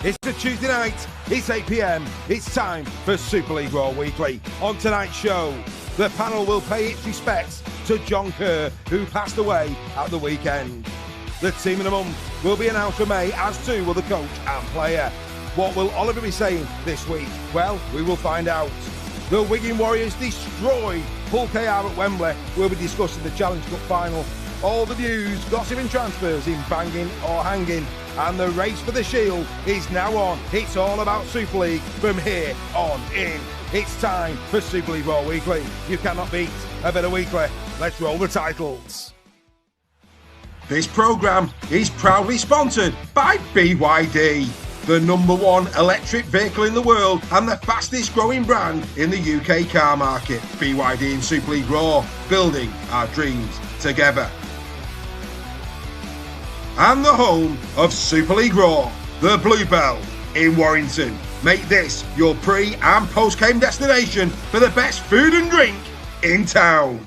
It's a Tuesday night, it's 8 p.m, it's time for Super League Raw Weekly. On tonight's show, the panel will pay its respects to John Kear, who passed away at the weekend. The team of the month will be announced for May, as too will the coach and player. What will Oliver be saying this week? Well, we will find out. The Wigan Warriors destroyed Hull KR at Wembley. We'll be discussing the Challenge Cup final. All the news, gossip and transfers in banging or hanging. And the race for the Shield is now on. It's all about Super League from here on in. It's time for Super League Raw Weekly. You cannot beat a better weekly. Let's roll the titles. This programme is proudly sponsored by BYD, the #1 electric vehicle in the world and the fastest growing brand in the UK car market. BYD in Super League Raw, building our dreams together. And the home of Super League Raw, the Bluebell in Warrington. Make this your pre- and post-game destination for the best food and drink in town.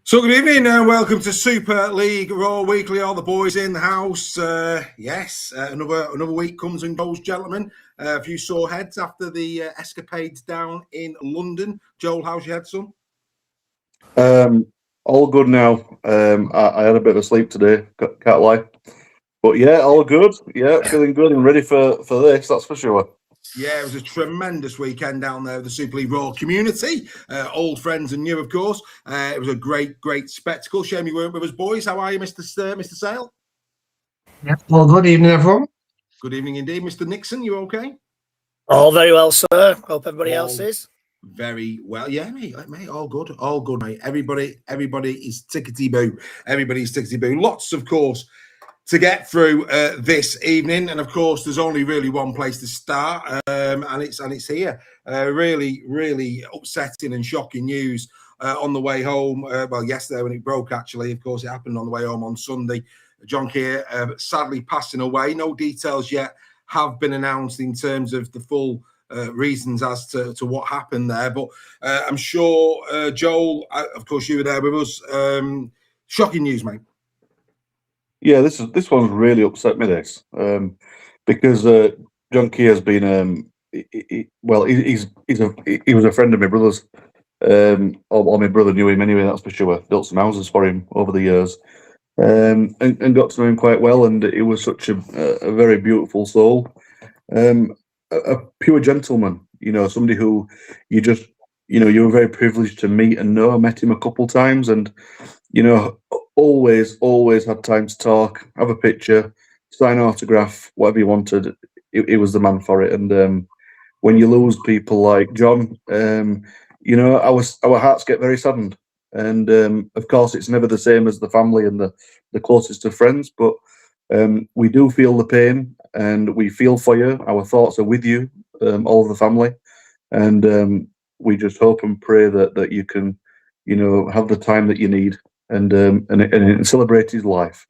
So good evening and welcome to Super League Raw Weekly. All the boys in the house. Another week comes and goes, gentlemen. A few sore heads after the escapades down in London. Joel, how's your head, son? All good now. I had a bit of sleep today, can't lie. But yeah, all good. Yeah, feeling good and ready for this, that's for sure. Yeah, it was a tremendous weekend down there with the Super League Raw community. Old friends and new, of course. It was a great spectacle. Shame you weren't with us, boys. How are you, Mr. Sale? Yeah, well, good evening, everyone. Good evening indeed. Mr. Nixon, you okay? All very well, sir. Hope everybody else is. Very well. Yeah, mate, all good, mate. Everybody is tickety-boo. Everybody's tickety-boo. Lots, of course, to get through this evening, and of course, there's only really one place to start, and it's here. Really upsetting and shocking news on the way home. Yesterday when it broke, actually, of course, it happened on the way home on Sunday. John Kear sadly passing away. No details yet have been announced in terms of the full reasons as to what happened there, but I'm sure Joel, of course, you were there with us. Shocking news, mate. Yeah, this one's really upset me. This because John Kear has been he was a friend of my brother's. Or my brother knew him anyway. That's for sure. Built some houses for him over the years, and got to know him quite well. And he was such a very beautiful soul, a pure gentleman. You know, somebody who you were very privileged to meet and know. I met him a couple of times, and always had time to talk, have a picture, sign an autograph, whatever you wanted. He was the man for it. And when you lose people like John, our hearts get very saddened. And of course, it's never the same as the family and the closest of friends, but we do feel the pain and we feel for you. Our thoughts are with you, all of the family. And we just hope and pray that you can, have the time that you need and celebrate his life.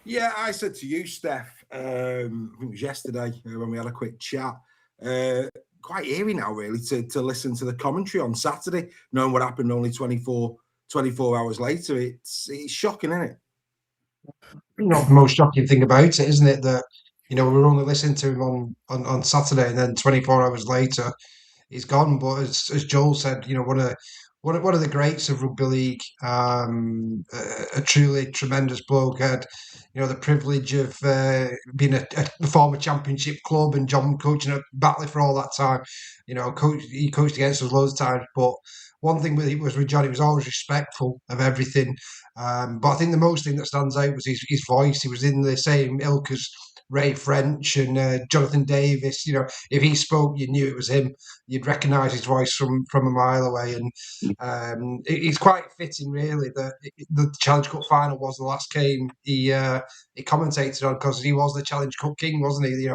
Yeah, I said to you, Steph, I think it was yesterday when we had a quick chat, quite eerie now, really, to listen to the commentary on Saturday, knowing what happened only 24 hours later. It's shocking, isn't it? The most shocking thing about it, isn't it, that we were only listening to him on Saturday, and then 24 hours later, he's gone. But as Joel said, one of the greats of rugby league, a truly tremendous bloke. Had the privilege of being a former championship club, and John coaching at Batley for all that time. He coached against us loads of times, but one thing with John, he was always respectful of everything. But I think the most thing that stands out was his voice. He was in the same ilk as Ray French and Jonathan Davis. If he spoke, you knew it was him. You'd recognise his voice from a mile away. And it's quite fitting, really, that the Challenge Cup final was the last game he commentated on, because he was the Challenge Cup king, wasn't he?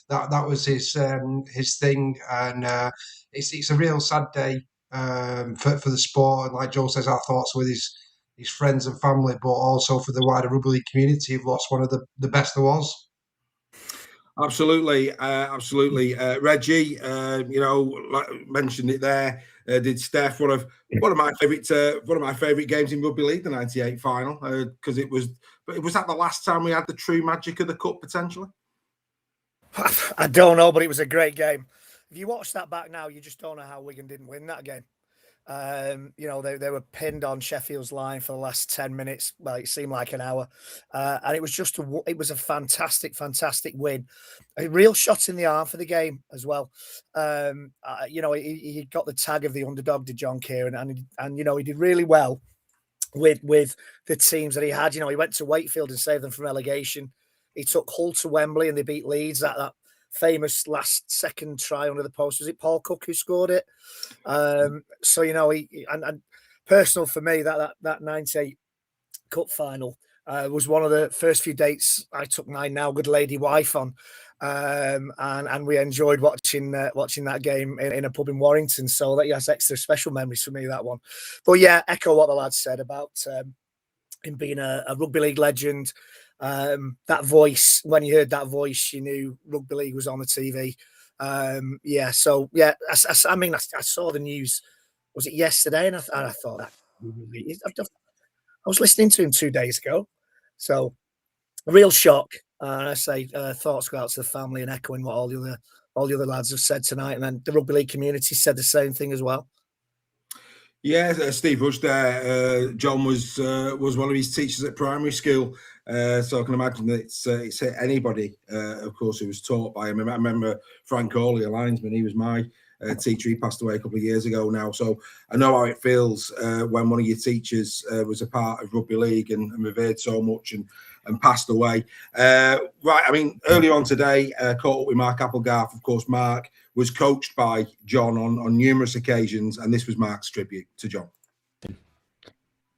That was his thing, and it's a real sad day for the sport. And like Joel says, our thoughts with his friends and family, but also for the wider rugby league community, who've lost one of the best there was. Absolutely. Reggie, like mentioned it there. Did Steph one of my favourite games in rugby league, the '98 final, because it was that the last time we had the true magic of the cup potentially. I don't know, but it was a great game. If you watch that back now, you just don't know how Wigan didn't win that game. They were pinned on Sheffield's line for the last 10 minutes. Well, it seemed like an hour. And it was a fantastic win. A real shot in the arm for the game as well. He got the tag of the underdog to John Kear, and he did really well with the teams that he had. He went to Wakefield and saved them from relegation. He took Hull to Wembley and they beat Leeds. That famous last second try under the post. Was it Paul Cook who scored it? So and personal for me, that 98 Cup final was one of the first few dates I took my now good lady wife on, and we enjoyed watching that game in a pub in Warrington. So that has extra special memories for me, that one. But yeah, echo what the lads said about him being a rugby league legend. That voice, when you heard that voice, you knew rugby league was on the TV. I saw the news. Was it yesterday? And I thought that I was listening to him 2 days ago. So a real shock. I say thoughts go out to the family, and echoing what all the other lads have said tonight. And then the rugby league community said the same thing as well. Yeah, Steve Rush there. John was one of his teachers at primary school, so I can imagine that it's hit anybody, of course, who was taught by him. I remember Frank Hawley, a linesman. He was my teacher. He passed away a couple of years ago now, so I know how it feels when one of your teachers was a part of rugby league and revered so much and passed away. Right, I mean, earlier on today, caught up with Mark Applegarth. Of course, Mark was coached by John on numerous occasions, and this was Mark's tribute to John.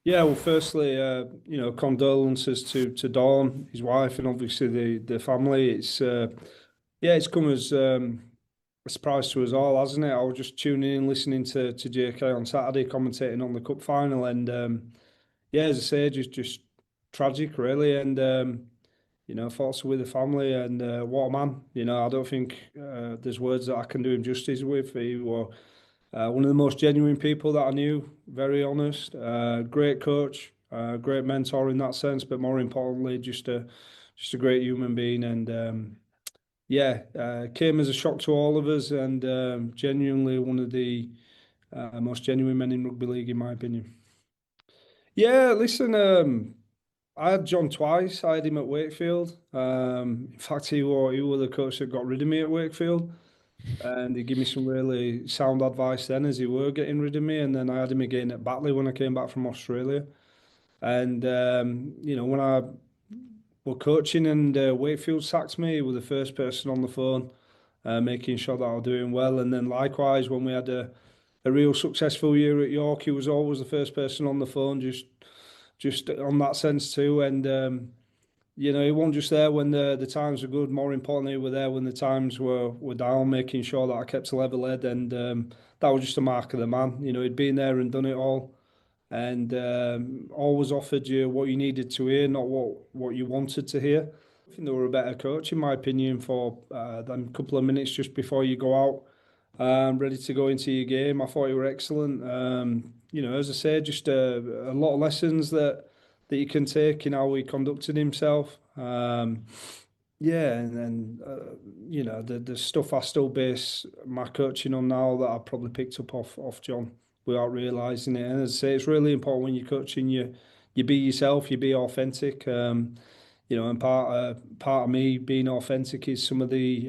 Yeah, well, firstly, condolences to Dawn, his wife, and obviously the family. It's come as a surprise to us all, hasn't it? I was just tuning in, listening to JK on Saturday, commentating on the cup final, and as I say, just tragic, really, and thoughts with the family, and what a man. I don't think there's words that I can do him justice with. He was one of the most genuine people that I knew, very honest, great coach, great mentor in that sense, but more importantly, just a great human being. And came as a shock to all of us, and genuinely one of the most genuine men in rugby league, in my opinion. Yeah, listen, I had John twice. I had him at Wakefield. In fact, he was the coach that got rid of me at Wakefield. and he gave me some really sound advice then as he were getting rid of me. And then I had him again at Batley when I came back from Australia. And, when I were coaching and Wakefield sacked me, he was the first person on the phone, making sure that I was doing well. And then likewise, when we had a real successful year at York, he was always the first person on the phone, just on that sense too. And, he wasn't just there when the times were good. More importantly, he was there when the times were down, making sure that I kept a level head. And that was just a mark of the man. He'd been there and done it all. And always offered you what you needed to hear, not what you wanted to hear. I think they were a better coach, in my opinion, for them couple of minutes just before you go out, ready to go into your game. I thought you were excellent. As I say, just a lot of lessons that you can take in how he conducted himself. And then the stuff I still base my coaching on now that I probably picked up off John without realising it. And as I say, it's really important when you're coaching, you be yourself, you be authentic. And part of me being authentic is some of the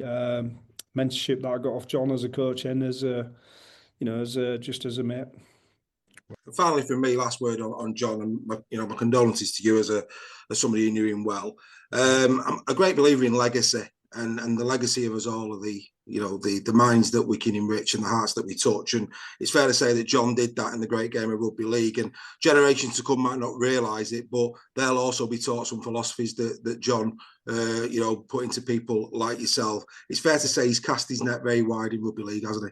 mentorship that I got off John as a coach and as just as a mate. Finally, from me, last word on John, and my condolences to you as somebody who knew him well. I'm a great believer in legacy, and the legacy of us all are the minds that we can enrich and the hearts that we touch. And it's fair to say that John did that in the great game of rugby league. And generations to come might not realise it, but they'll also be taught some philosophies that John, put into people like yourself. It's fair to say he's cast his net very wide in rugby league, hasn't he?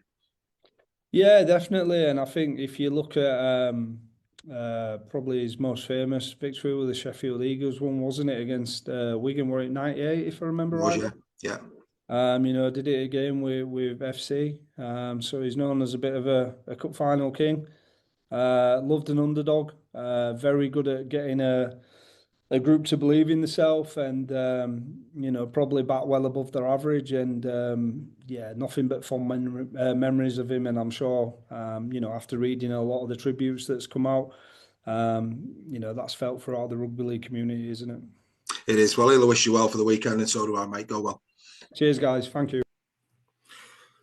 Yeah, definitely. And I think if you look at probably his most famous victory with the Sheffield Eagles one, wasn't it, against Wigan Warriors 98, if I remember right? Yeah. Did it again with FC. So he's known as a bit of a cup final king. Loved an underdog. Very good at getting a group to believe in themselves, and probably back well above their average. And nothing but fond memories of him. And I'm sure after reading a lot of the tributes that's come out, that's felt throughout the rugby league community, isn't it? It is. Well, he'll wish you well for the weekend, and so do I, mate. Go well. Cheers, guys. Thank you.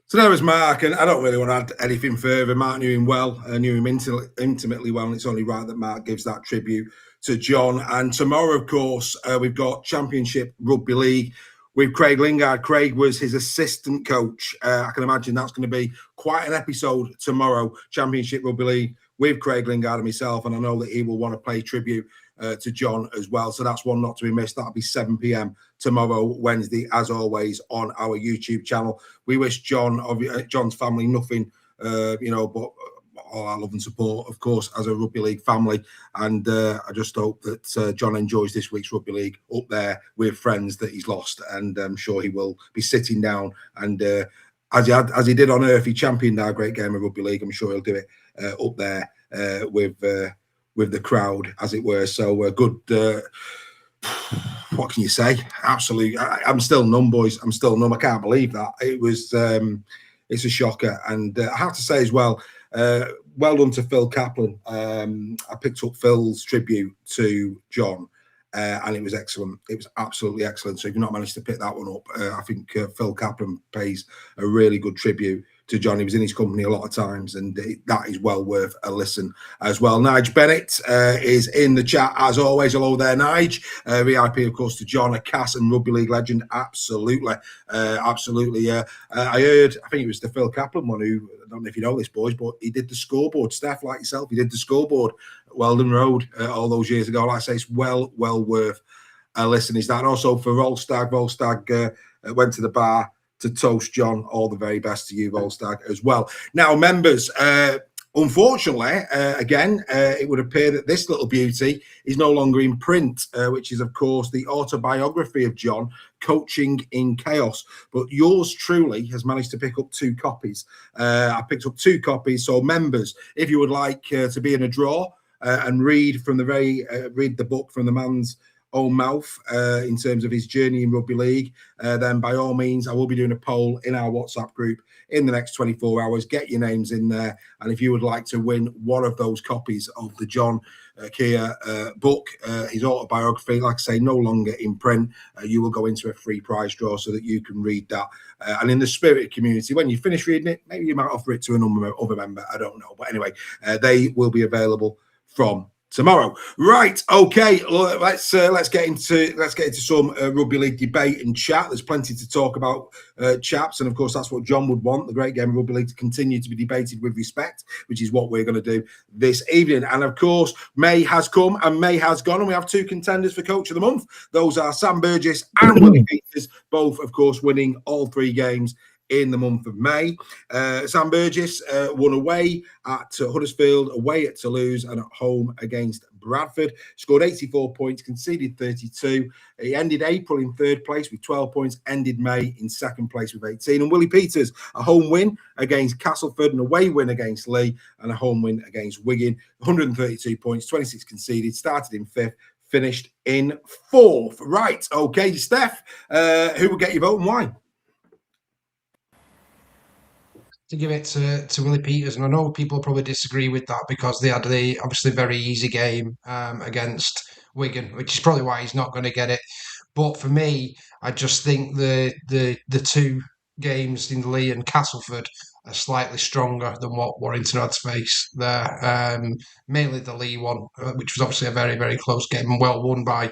So there was Mark, and I don't really want to add anything further. Mark knew him well, knew him intimately well, and it's only right that Mark gives that tribute to John. And tomorrow, of course, we've got Championship Rugby League with Craig Lingard. Craig was his assistant coach. I can imagine that's going to be quite an episode tomorrow, Championship Rugby League with Craig Lingard and myself, and I know that he will want to pay tribute to John as well. So that's one not to be missed. That'll be 7 p.m. tomorrow, Wednesday, as always, on our YouTube channel. We wish John's family nothing, but all our love and support, of course, as a rugby league family. And I just hope that John enjoys this week's rugby league up there with friends that he's lost. And I'm sure he will be sitting down. And as he did on Earth, he championed our great game of rugby league. I'm sure he'll do it up there with the crowd, as it were. So good. What can you say? Absolutely. I'm still numb, boys. I'm still numb. I can't believe that. It was. It's a shocker. And I have to say as well, well done to Phil Kaplan. I picked up Phil's tribute to John, and it was excellent. It was absolutely excellent. So if you've not managed to pick that one up, I think Phil Kaplan pays a really good tribute to John. He was in his company a lot of times, and that is well worth a listen as well. Nige Bennett is in the chat as always. Hello there, Nige. VIP, of course, to John, a Cass and rugby league legend. Absolutely, absolutely. I heard, I think it was the Phil Kaplan one who, I don't know if you know this, boys, but he did the scoreboard. Steph, like yourself, he did the scoreboard at Weldon Road all those years ago. Like I say, it's well worth a listen. Is that also for Volstagg? Volstagg went to the bar to toast John. All the very best to you, Volstagg, as well. Now, members, unfortunately, again, it would appear that this little beauty is no longer in print, which is, of course, the autobiography of John, Coaching in Chaos. But yours truly has managed to pick up 2 copies. I picked up 2 copies. So, members, if you would like to be in a draw and read the book from the man's own mouth in terms of his journey in rugby league, then by all means, I will be doing a poll in our WhatsApp group in the next 24 hours. Get your names in there. And if you would like to win one of those copies of the John Kear book, his autobiography, like I say, no longer in print, you will go into a free prize draw so that you can read that. And in the spirit community, when you finish reading it, maybe you might offer it to another member. I don't know. But anyway, they will be available from tomorrow. Right, okay. Let's get into some rugby league debate and chat. There's plenty to talk about, chaps, and of course that's what John would want, the great game of rugby league to continue to be debated with respect, which is what we're going to do this evening. And of course, May has come and May has gone, and we have two contenders for Coach of the Month. Those are Sam Burgess and Willie Peters, both of course winning all three games in the month of May. Sam Burgess won away at Huddersfield, away at Toulouse, and at home against Bradford. Scored 84 points, conceded 32. He ended April in third place with 12 points, ended May in second place with 18. And Willie Peters, a home win against Castleford, an away win against Leigh, and a home win against Wigan. 132 points, 26 conceded, started in fifth, finished in fourth. Right, okay, Steph, who will get your vote and why? To give it to Willie Peters, and I know people probably disagree with that because they had the obviously very easy game against Wigan, which is probably why he's not going to get it. But for me, I just think the two games in Leigh and Castleford are slightly stronger than what Warrington had to face there. Mainly the Leigh one, which was obviously a very, very close game and well won by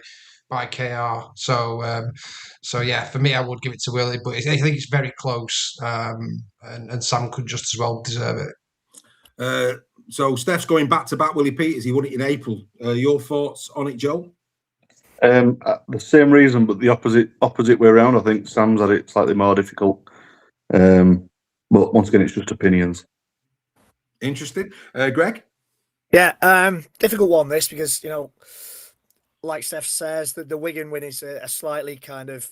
KR. So yeah, for me, I would give it to Willie, but I think it's very close, and Sam could just as well deserve it. So Steph's going back to back Willie Peters. He won it in April. Your thoughts on it, Joel? The same reason, but the opposite way around. I think Sam's had it slightly more difficult. But once again, it's just opinions. Interesting. Greg? Yeah, difficult one, this, because, like Steph says, that the Wigan win is a slightly kind of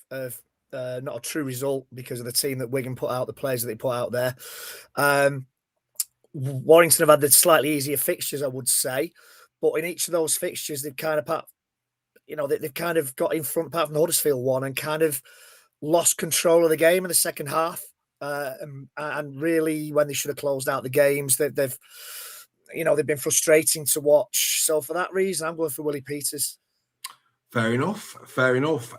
not a true result because of the team that Wigan put out, the players that they put out there. Warrington have had the slightly easier fixtures, I would say, but in each of those fixtures, they've kind of they've kind of got in front, apart from the Huddersfield one, and kind of lost control of the game in the second half. And really, when they should have closed out the games, they've been frustrating to watch. So for that reason, I'm going for Willie Peters. Fair enough.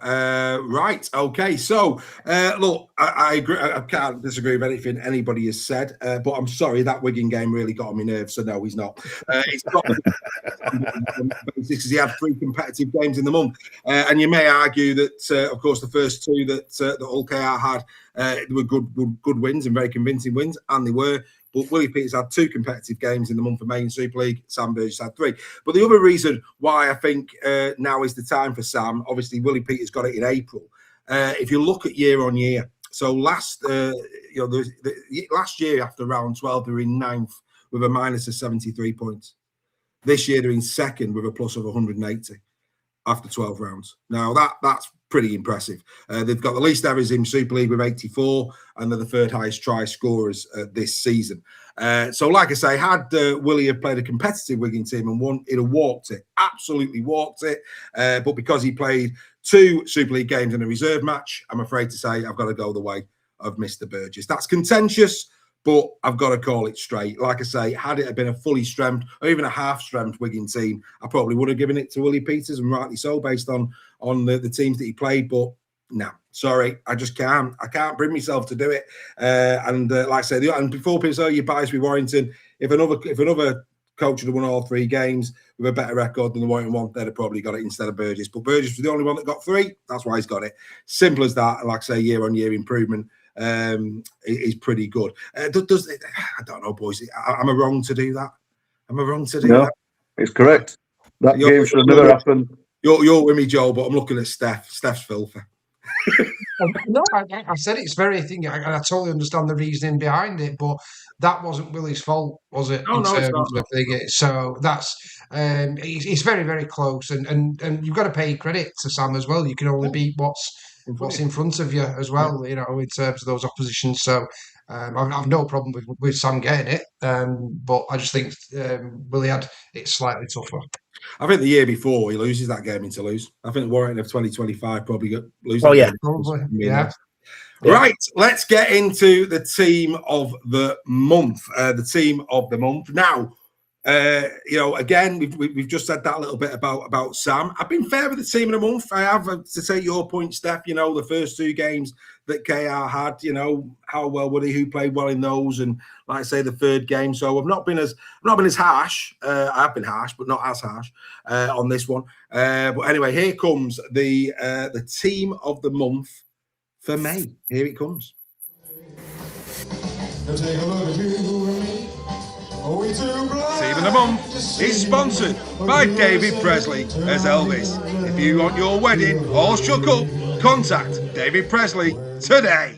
Right. Okay. So, look, I agree. I can't disagree with anything anybody has said, but I'm sorry, that Wigan game really got on my nerves. So no, he's not. It's not because he had three competitive games in the month, and you may argue that, of course, the first two that Hull KR had were good wins and very convincing wins, and they were. But Willie Peters had two competitive games in the month of May in Super League. Sam Burgess had three. But the other reason why I think now is the time for Sam, obviously Willie Peters got it in April. If you look at year on year, so last year after round 12, they were in ninth with a minus of 73 points. This year they're in second with a plus of 180 after 12 rounds. Now that's pretty impressive. They've got the least errors in Super League with 84, and they're the third highest try scorers this season. So, like I say, had Willie have played a competitive Wigan team and won, it'd have walked it, absolutely walked it. But because he played two Super League games and a reserve match, I'm afraid to say I've got to go the way of Mr. Burgess. That's contentious, but I've got to call it straight. Like I say, had it been a fully strength or even a half-strength Wigan team, I probably would have given it to Willie Peters, and rightly so, based on the teams that he played. But no, sorry, I just can't. I can't bring myself to do it. Like I say, and before people say you're biased with Warrington, if another coach had won all three games with a better record than the Warrington one, they'd have probably got it instead of Burgess. But Burgess was the only one that got three. That's why he's got it. Simple as that. Like I say, year-on-year improvement is pretty good. I don't know, boys. Am I wrong to do that? No, it's correct. That game should have never happened. You're with me, Joe, but I'm looking at Steph. Steph's filthy. No, I said it's very thing. I totally understand the reasoning behind it, but that wasn't Willie's fault, was it? No, it's not. So that's it's very, very close, and you've got to pay credit to Sam as well. You can only beat what's in front of you as well, in terms of those oppositions. So I've no problem with Sam getting it, but I just think Willie had it slightly tougher. I think the year before he loses that game in Toulouse. I think Warrington of 2025 probably lose Oh, that yeah. game. Probably, I mean, yeah. Right, let's get into the team of the month. Now, again, we've just said that a little bit about Sam. I've been fair with the team of the month. I have, to take your point, Steph. The first two games that KR had, how well were he? Who played well in those? And like I say, the third game. So I've not been as harsh. I have been harsh, but not as harsh on this one. But anyway, here comes the team of the month for May. Here it comes. Team of the Month is sponsored by David Presley as Elvis. If you want your wedding all shook up, contact David Presley today.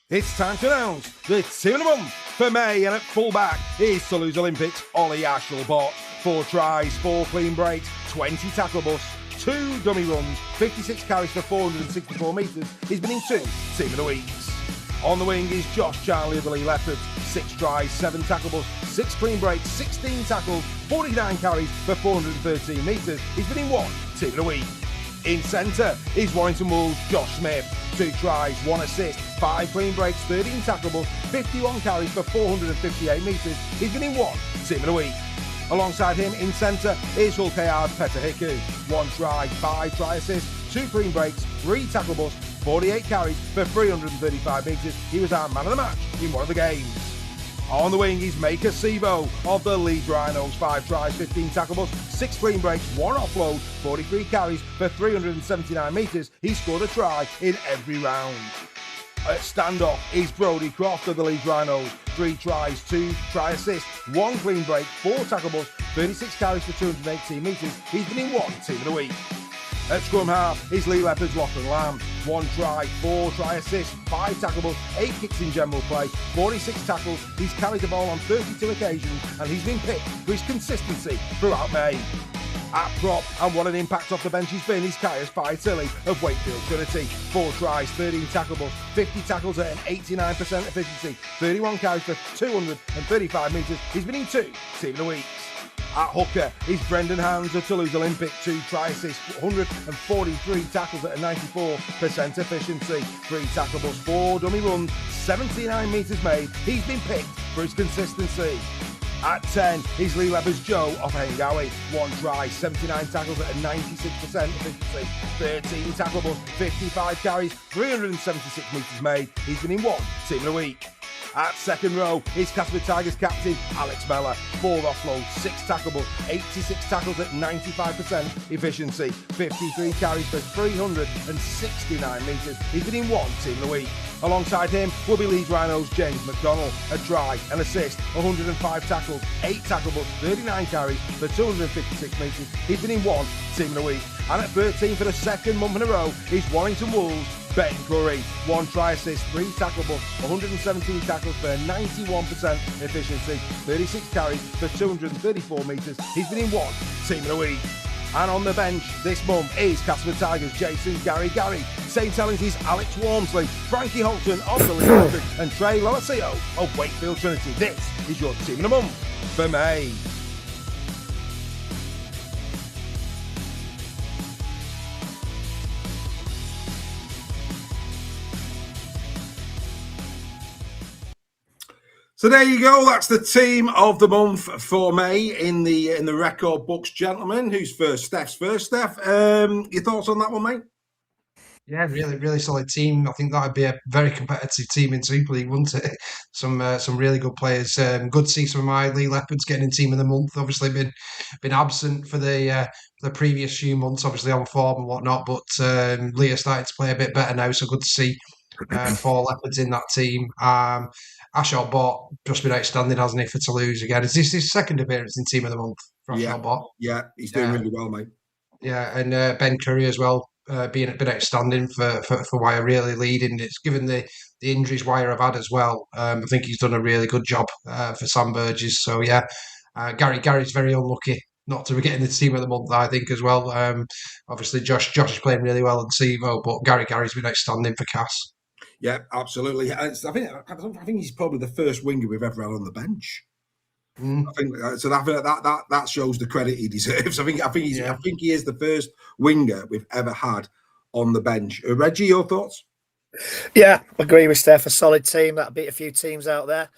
It's time to announce the Team of the Month for May, and at fullback is Toulouse Olympics Ollie Ashlbot. 4 tries, 4 clean breaks, 20 tackle busts, 2 dummy runs, 56 carries for 464 metres. He's been in 2 Team of the Weeks. On the wing is Josh Charlie of the Lee Leopards. 6 tries, 7 tackle busts, 6 clean breaks, 16 tackles, 49 carries for 413 metres. He's been in 1 Team of the Week. In centre is Warrington Wolves' Josh Smith. 2 tries, 1 assist, 5 clean breaks, 13 tackle busts, 51 carries for 458 metres. He's been in 1 Team of the Week. Alongside him in centre is Hull KR's Petter Hiku. 1 try, 5 try assists, 2 clean breaks, 3 tackle busts, 48 carries for 335 metres. He was our man of the match in one of the games. On the wing is Maker Sivo of the Leeds Rhinos. 5 tries, 15 tackle busts, 6 clean breaks, 1 offload, 43 carries for 379 metres. He scored a try in every round. At standoff is Brodie Croft of the Leeds Rhinos. 3 tries, 2 try assists, 1 clean break, 4 tackle busts, 36 carries for 218 metres. He's been in 1 Team of the Week. At scrum half is Lee Leopards' Lachlan Lamb. 1 try, 4 try assists, 5 tackle busts, 8 kicks in general play, 46 tackles. He's carried the ball on 32 occasions, and he's been picked for his consistency throughout May. At prop, and what an impact off the bench he's been, is Caius Faitili of Wakefield Trinity. 4 tries, 13 tackle busts, 50 tackles at an 89% efficiency, 31 carries for 235 metres. He's been in 2 Team of the Weeks. At hooker is Brendan Hands of Toulouse Olympic. 2 try assists, 143 tackles at a 94% efficiency, 3 tackle busts, 4 dummy runs, 79 metres made. He's been picked for his consistency. At 10 is Lee Leopards' Joe of Hengawi. 1 try, 79 tackles at a 96% efficiency, 13 tackle busts, 55 carries, 376 metres made. He's been in 1 Team of the Week. At second row is Casper Tigers captain Alex Mellor. 4 offloads, 6 tackle busts, 86 tackles at 95% efficiency, 53 carries for 369 metres. He's been in 1 Team of the Week. Alongside him will be Leeds Rhinos' James McDonnell. A try, an assist, 105 tackles, 8 tackle busts, 39 carries for 256 metres. He's been in 1 Team of the Week. And at 13 for the second month in a row is Warrington Wolves' Ben Curry. 1 try assist, 3 tackle busts, 117 tackles for 91% efficiency, 36 carries for 234 metres. He's been in 1 Team of the Week. And on the bench this month is Casper Tigers' Jason Gary. St Helens' Alex Walmsley, Frankie Holton of the Leeds and Trey Lolacio of Wakefield Trinity. This is your Team of the Month for May. So there you go. That's the Team of the Month for May in the record books, gentlemen. Who's first? Steph's first. Steph, your thoughts on that one, mate? Yeah, really, really solid team. I think that would be a very competitive team in Super League, wouldn't it? Some really good players. Good to see some of my Lee Leopards getting in Team of the Month. Obviously, been absent for the previous few months, obviously on form and whatnot. But Lee is starting to play a bit better now, so good to see 4 Leopards in that team. Ashot Bott just been outstanding, hasn't he, for Toulouse again? Is this his second appearance in Team of the Month for Ashot Bott? Yeah, he's doing really well, mate. Yeah, and Ben Curry as well, been outstanding for Wire, really leading. It's given the injuries Wire have had as well. I think he's done a really good job for Sam Burgess. So yeah, Gary's very unlucky not to be getting the Team of the Month, I think, as well. Obviously, Josh is playing really well in Sevo, but Gary's been outstanding for Cass. Yeah, absolutely. I think he's probably the first winger we've ever had on the bench. Mm. I think so. That shows the credit he deserves. I think he is the first winger we've ever had on the bench. Reggie, your thoughts? Yeah, agree with Steph. A solid team that beat a few teams out there.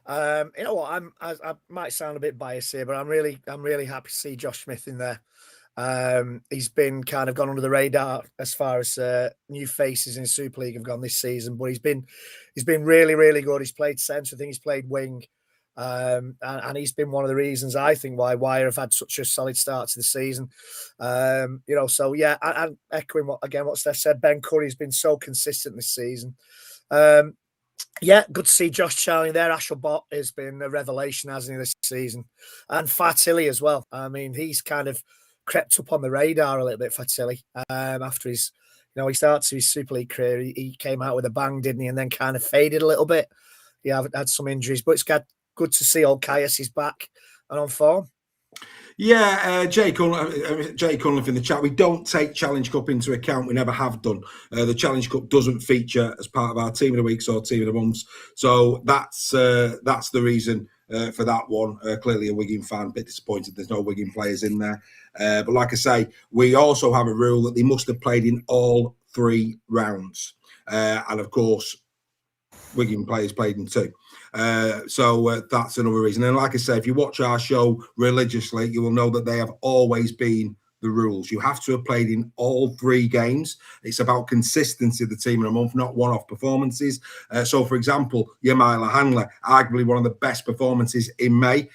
You know what? I might sound a bit biased here, but I'm really happy to see Josh Smith in there. He's been kind of gone under the radar as far as new faces in Super League have gone this season, but he's been really, really good. He's played centre, I think he's played wing, and he's been one of the reasons I think why Wire have had such a solid start to the season. You know, so yeah, and echoing what Steph said, Ben Curry's been so consistent this season. Yeah, good to see Josh Charlie there. Ashelbot has been a revelation, hasn't he, this season? And Fatilli as well. I mean, he's kind of crept up on the radar a little bit for Tilly after his, you know, he started his Super League career. He came out with a bang, didn't he? And then kind of faded a little bit. He had some injuries, but it's good to see old Caius is back and on form. Yeah, Jay Cunliffe in the chat. We don't take Challenge Cup into account. We never have done. The Challenge Cup doesn't feature as part of our Team of the Weeks or Team of the Months. So that's the reason for that one. Clearly a Wigan fan, a bit disappointed there's no Wigan players in there. But like I say, we also have a rule that they must have played in all 3 rounds. And of course, Wigan players played in 2. So that's another reason. And like I say, if you watch our show religiously, you will know that they have always been the rules. You have to have played in all 3 games. It's about consistency of the team in a month, not one-off performances. So, for example, Yamila Handler, arguably one of the best performances in May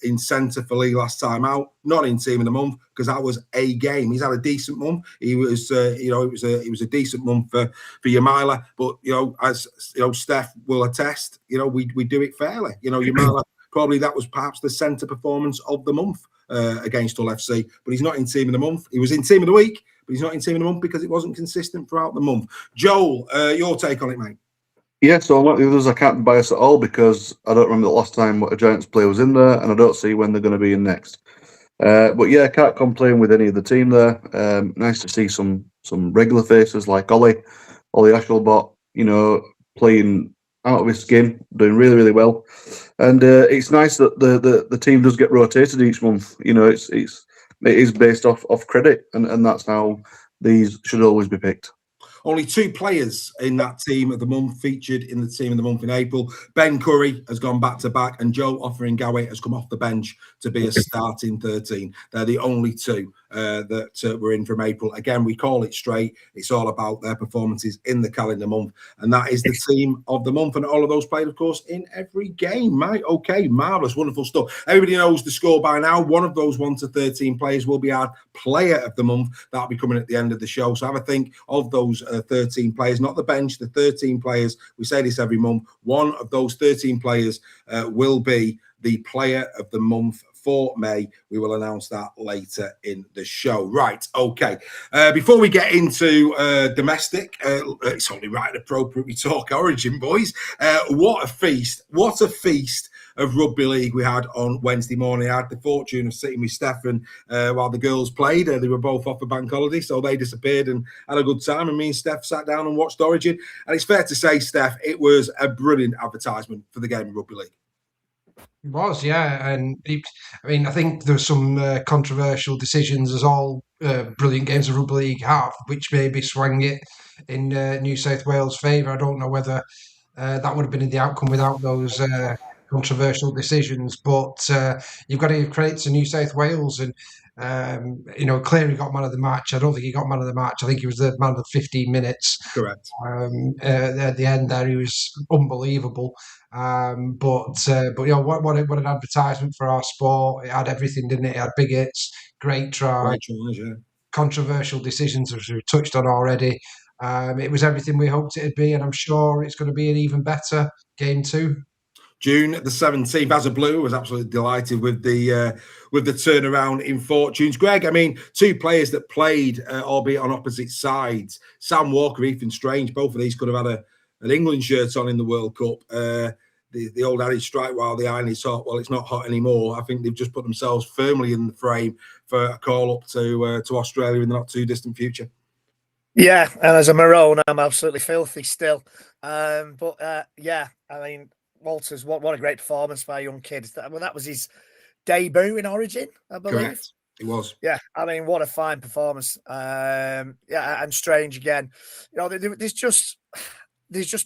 in centre for Lee last time out, not in team of the month because that was a game. He's had a decent month. He was, it was a decent month for Yamila. But as Steph will attest, we do it fairly. Yamila probably that was perhaps the centre performance of the month. Against Hull FC, but he's not in team of the month. He was in team of the week, but he's not in team of the month because it wasn't consistent throughout the month. Joel, your take on it, mate? Yeah, so unlike the others, I can't bias at all because I don't remember the last time a Giants player was in there, and I don't see when they're going to be in next. But yeah, I can't complain with any of the team there. Nice to see some regular faces like Ollie Ashelbot, playing out of his skin, doing really, really well. And it's nice that the team does get rotated each month. It is based off credit, and that's how these should always be picked. Only 2 players in that team of the month featured in the team of the month in April. Ben Curry has gone back to back, and Joe Offeringawe has come off the bench to be a starting 13. They're the only 2 that were in from April. Again, we call it straight. It's all about their performances in the calendar month, and that is the team of the month. And all of those played, of course, in every game, mate. Okay, marvellous, wonderful stuff. Everybody knows the score by now. One of those 1 to 13 players will be our player of the month. That'll be coming at the end of the show. So have a think of those 13 players, not the bench, the 13 players. We say this every month. One of those 13 players will be the player of the month for May. We will announce that later in the show. Right, okay. Before we get into domestic, it's only right and appropriate we talk Origin, boys. What a feast of rugby league we had on Wednesday morning. I had the fortune of sitting with Stefan while the girls played. They were both off a bank holiday, so they disappeared and had a good time. And me and Steph sat down and watched Origin. And it's fair to say, Steph, it was a brilliant advertisement for the game of rugby league. It was, yeah. And I think there's some controversial decisions, as all brilliant games of rugby league have, which maybe swung it in New South Wales' favour. I don't know whether that would have been in the outcome without those controversial decisions, but you've got to give credit to New South Wales, and Cleary got man of the match. I don't think he got man of the match. I think he was the man of the 15 minutes. Correct. At the end there, he was unbelievable. But what an advertisement for our sport. It had everything, didn't it? It had big hits, great try, yeah. Controversial decisions, as we touched on already. It was everything we hoped it'd be, and I'm sure it's going to be an even better game 2. June the 17th, as a Blue, was absolutely delighted with the turnaround in fortunes. Greg, I mean, 2 players that played, albeit on opposite sides. Sam Walker, Ethan Strange, both of these could have had an England shirt on in the World Cup. The old adage, strike while the iron is hot. Well, it's not hot anymore. I think they've just put themselves firmly in the frame for a call up to Australia in the not too distant future. Yeah, and as a Maroon, I'm absolutely filthy still. Yeah, I mean, Walters, what a great performance by a young kid. That was his debut in Origin, I believe. Correct. It was. Yeah, I mean, what a fine performance. Yeah, and Strange again. You know, there's just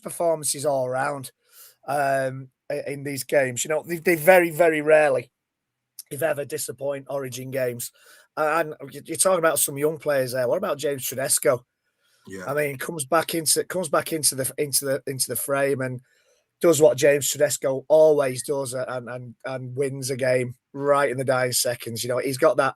performances all around in these games. You know, they very, very rarely, if ever, disappoint Origin games. And you're talking about some young players there. What about James Tedesco? Yeah. I mean, comes back into the frame and does what James Tedesco always does, and wins a game right in the dying seconds. You know, he's got that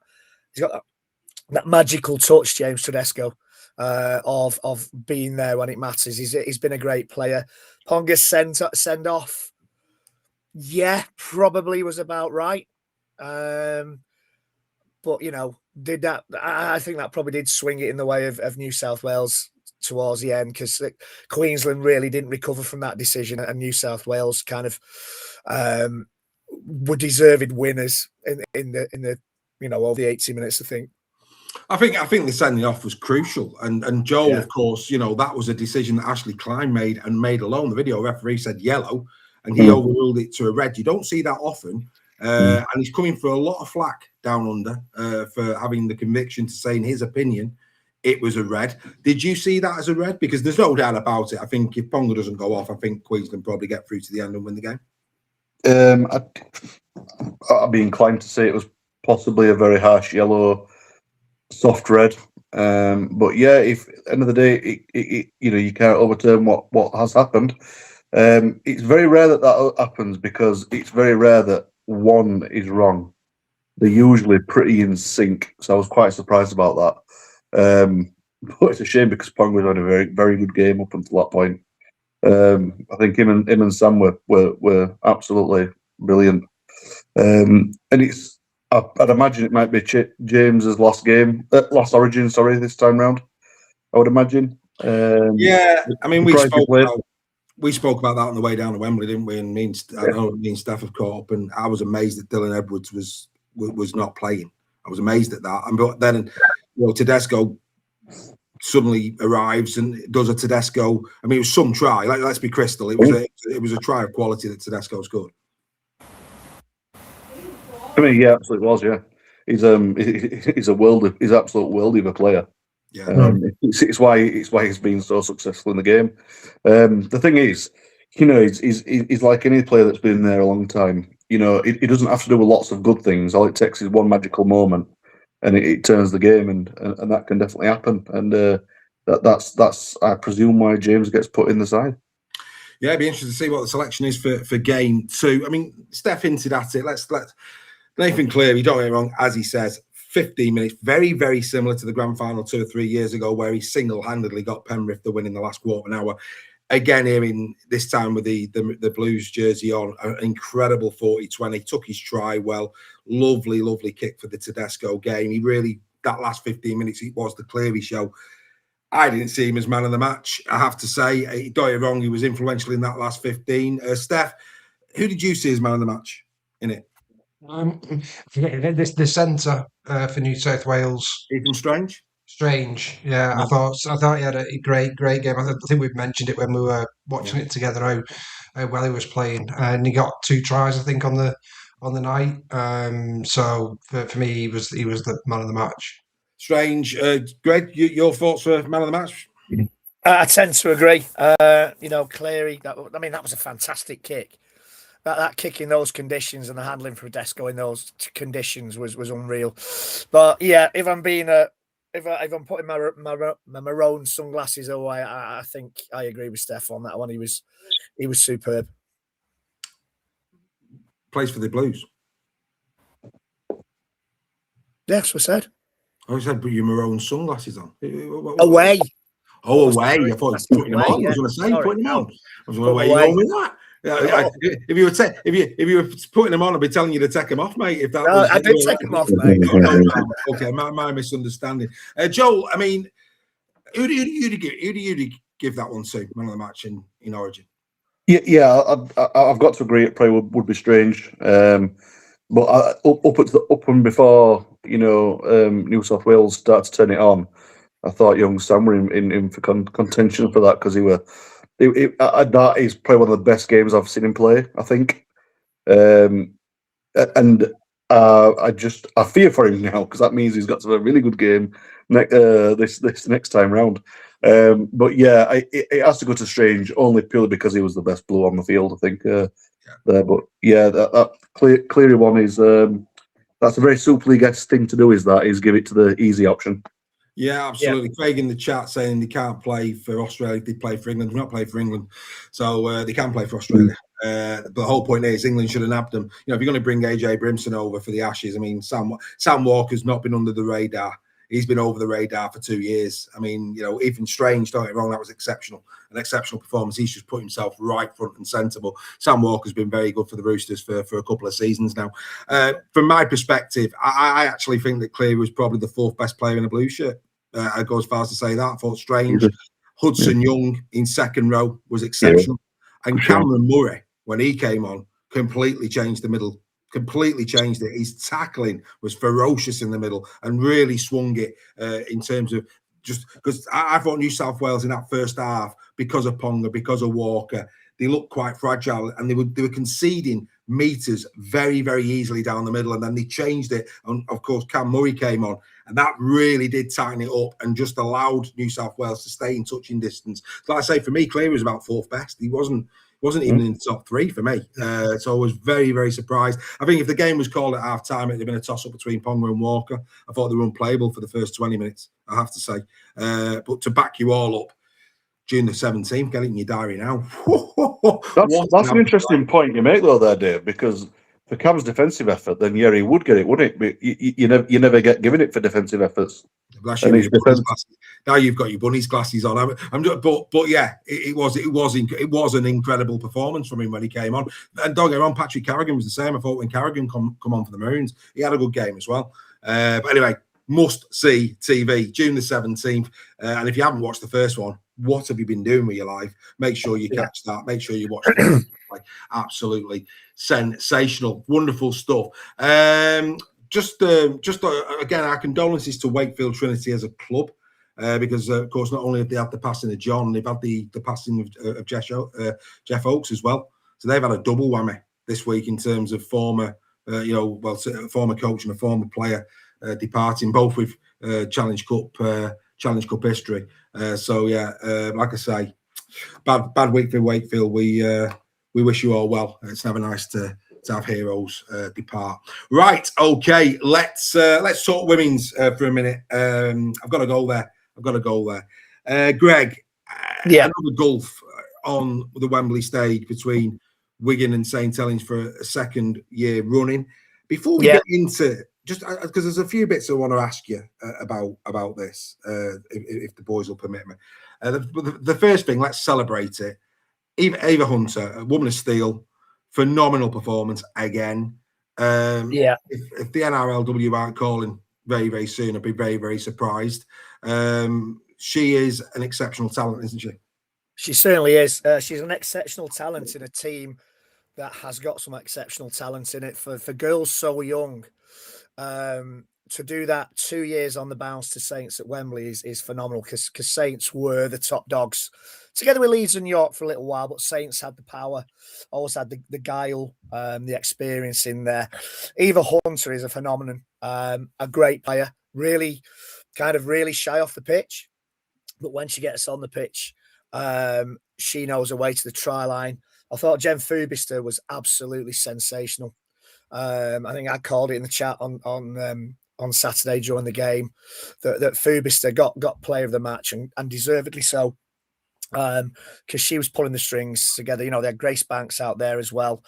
magical touch, James Tedesco, of being there when it matters. He's been a great player. Ponga's send off, yeah, probably was about right. But you know, I think that probably did swing it in the way of New South Wales towards the end, because Queensland really didn't recover from that decision, and New South Wales kind of were deserved winners in the you know, over the 80 minutes, I think. I think the sending off was crucial, and Joel, of course, you know, that was a decision that Ashley Klein made alone. The video referee said yellow, and he overruled it to a red. You don't see that often, and he's coming for a lot of flack down under for having the conviction to say, in his opinion, it was a red. Did you see that as a red? Because there's no doubt about it. I think if Ponga doesn't go off, I think Queensland probably get through to the end and win the game. I'd be inclined to say it was possibly a very harsh yellow, soft red. But yeah, if at the end of the day, you know, you can't overturn what has happened. It's very rare that happens, because it's very rare that one is wrong. They're usually pretty in sync. So I was quite surprised about that. But it's a shame, because Pong was on a very, very good game up until that point. I think him and Sam were absolutely brilliant. And I'd imagine it might be James's last Origin, this time round. I would imagine. Yeah, I mean, we spoke about that on the way down to Wembley, didn't we? And I know me and Steph have caught up, and I was amazed that Dylan Edwards was not playing. I was amazed at that. But then, you know, Tedesco suddenly arrives and does a Tedesco. I mean, it was some try. Let's be crystal. It was a try of quality that Tedesco scored. I mean, yeah, absolutely was. Yeah, he's a world. He's an absolute worldie of a player. Yeah, it's why he's been so successful in the game. The thing is, you know, he's like any player that's been there a long time. You know, he doesn't have to do lots of good things. All it takes is one magical moment, and it turns the game, and that can definitely happen. And that's I presume why James gets put in the side. Yeah, it'd be interesting to see what the selection is for game 2. I mean, Steph hinted at it. Let's Nathan Cleary, don't get me wrong, as he says, 15 minutes, very, very similar to the grand final 2 or 3 years ago, where he single-handedly got Penrith the win in the last quarter of an hour. Again, here this time with the Blues jersey on, an incredible 40-20, took his try well, lovely, lovely kick for the Tedesco game. He really, that last 15 minutes, it was the Cleary show. I didn't see him as man of the match, I have to say. Don't get me wrong, he was influential in that last 15. Steph, who did you see as man of the match in it? The centre for New South Wales, Ethan Strange. Yeah, I thought he had a great game. I think we've mentioned it when we were watching it together, how well he was playing, and he got 2 tries, I think, on the night. So for me, he was the man of the match. Strange. Greg, your thoughts for man of the match? I tend to agree. You know, Cleary, that was a fantastic kick. That kick in those conditions and the handling for Tedesco in those conditions was unreal. But yeah, if I'm putting my maroon sunglasses away, I think I agree with Steph on that one. He was superb. Plays for the Blues. Yes, we said. I said, put your maroon sunglasses on. Away. Oh, away. I thought you were putting them on. Yeah. I was going to say, putting them on. I was going to where you going with that. Yeah, if you were putting them on, I'd be telling you to take them off, mate. I did take them off, mate. Okay, my misunderstanding. Joel, I mean, who do you give that one to, man of the match in Origin? Yeah, I've got to agree. It probably would be Strange, but up and before, you know, New South Wales started to turn it on, I thought young Sam were in for contention for that, because he were That is probably one of the best games I've seen him play, I think. And I fear for him now, because that means he's got to have a really good game this next time round. But yeah, it has to go to Strange only purely because he was the best blue on the field, I think. There, but yeah, that Cleary one is that's a very Super League-esque thing to do. Is give it to the easy option. Yeah, absolutely. Yeah. Craig in the chat saying they can't play for Australia. They play for England. They're not playing for England, so they can play for Australia. But the whole point is England should have nabbed them. You know, if you're going to bring AJ Brimson over for the Ashes, I mean, Sam Walker's not been under the radar. He's been over the radar for 2 years. I mean, you know, even Strange, don't get me wrong, that was exceptional. An exceptional performance. He's just put himself right front and centre. But Sam Walker's been very good for the Roosters for a couple of seasons now. From my perspective, I actually think that Cleary was probably the 4th best player in a blue shirt. I go as far as to say that. I thought Strange. Hudson Young in second row was exceptional. And Cameron Murray, when he came on, completely changed the middle. Completely changed it. His tackling was ferocious in the middle and really swung it in terms of just because I thought New South Wales in that first half, because of Ponga, because of Walker, they looked quite fragile and they were conceding meters very, very easily down the middle. And then they changed it. And of course, Cam Murray came on and that really did tighten it up and just allowed New South Wales to stay in touching distance. So like I say, for me, Cleary was about 4th best. He wasn't even in the top 3 for me. So I was very, very surprised. I think if the game was called at half time, it would have been a toss-up between Ponga and Walker. I thought they were unplayable for the first 20 minutes, I have to say. But to back you all up, June the 17th, get it in your diary now. That's an interesting point you make, though, there, Dave, because for Cam's defensive effort, then yeah, he would get it, wouldn't it? But you never get given it for defensive efforts. Now you've got your bunnies glasses on. But yeah, it was an incredible performance from him when he came on. And don't get me wrong, Patrick Carrigan was the same. I thought when Carrigan come on for the Maroons, he had a good game as well. But anyway, must see TV June the 17th. And if you haven't watched the first one, what have you been doing with your life? Make sure you catch that. Make sure you watch it. Like, absolutely sensational, wonderful stuff. Just again, our condolences to Wakefield Trinity as a club, because of course not only have they had the passing of John, they've had the passing of Jeff Oakes as well. So they've had a double whammy this week in terms of former coach and a former player departing, both with Challenge Cup history. So yeah, like I say, bad week for Wakefield. We wish you all well. It's never nice to have heroes depart. Right, okay. Let's talk women's for a minute. I've got to go there. Greg, another gulf on the Wembley stage between Wigan and St Helens for a second year running. Before we get into, just because there's a few bits I want to ask you about this, if the boys will permit me. The first thing, let's celebrate it. Ava Hunter, a woman of steel, phenomenal performance again. If the NRLW aren't calling very, very soon, I'd be very, very surprised. She is an exceptional talent, isn't she? She certainly is. She's an exceptional talent in a team that has got some exceptional talent in it. For girls so young, to do that 2 years on the bounce to Saints at Wembley is phenomenal, because Saints were the top dogs, together with Leeds and York for a little while, but Saints had the power, always had the guile, the experience in there. Eva Hunter is a phenomenon, a great player, really shy off the pitch, but when she gets on the pitch, she knows her way to the try line. I thought Jen Fubister was absolutely sensational. I think I called it in the chat on Saturday during the game that Fubister got player of the match, and deservedly so, because she was pulling the strings together. You know, they had Grace Banks out there as well,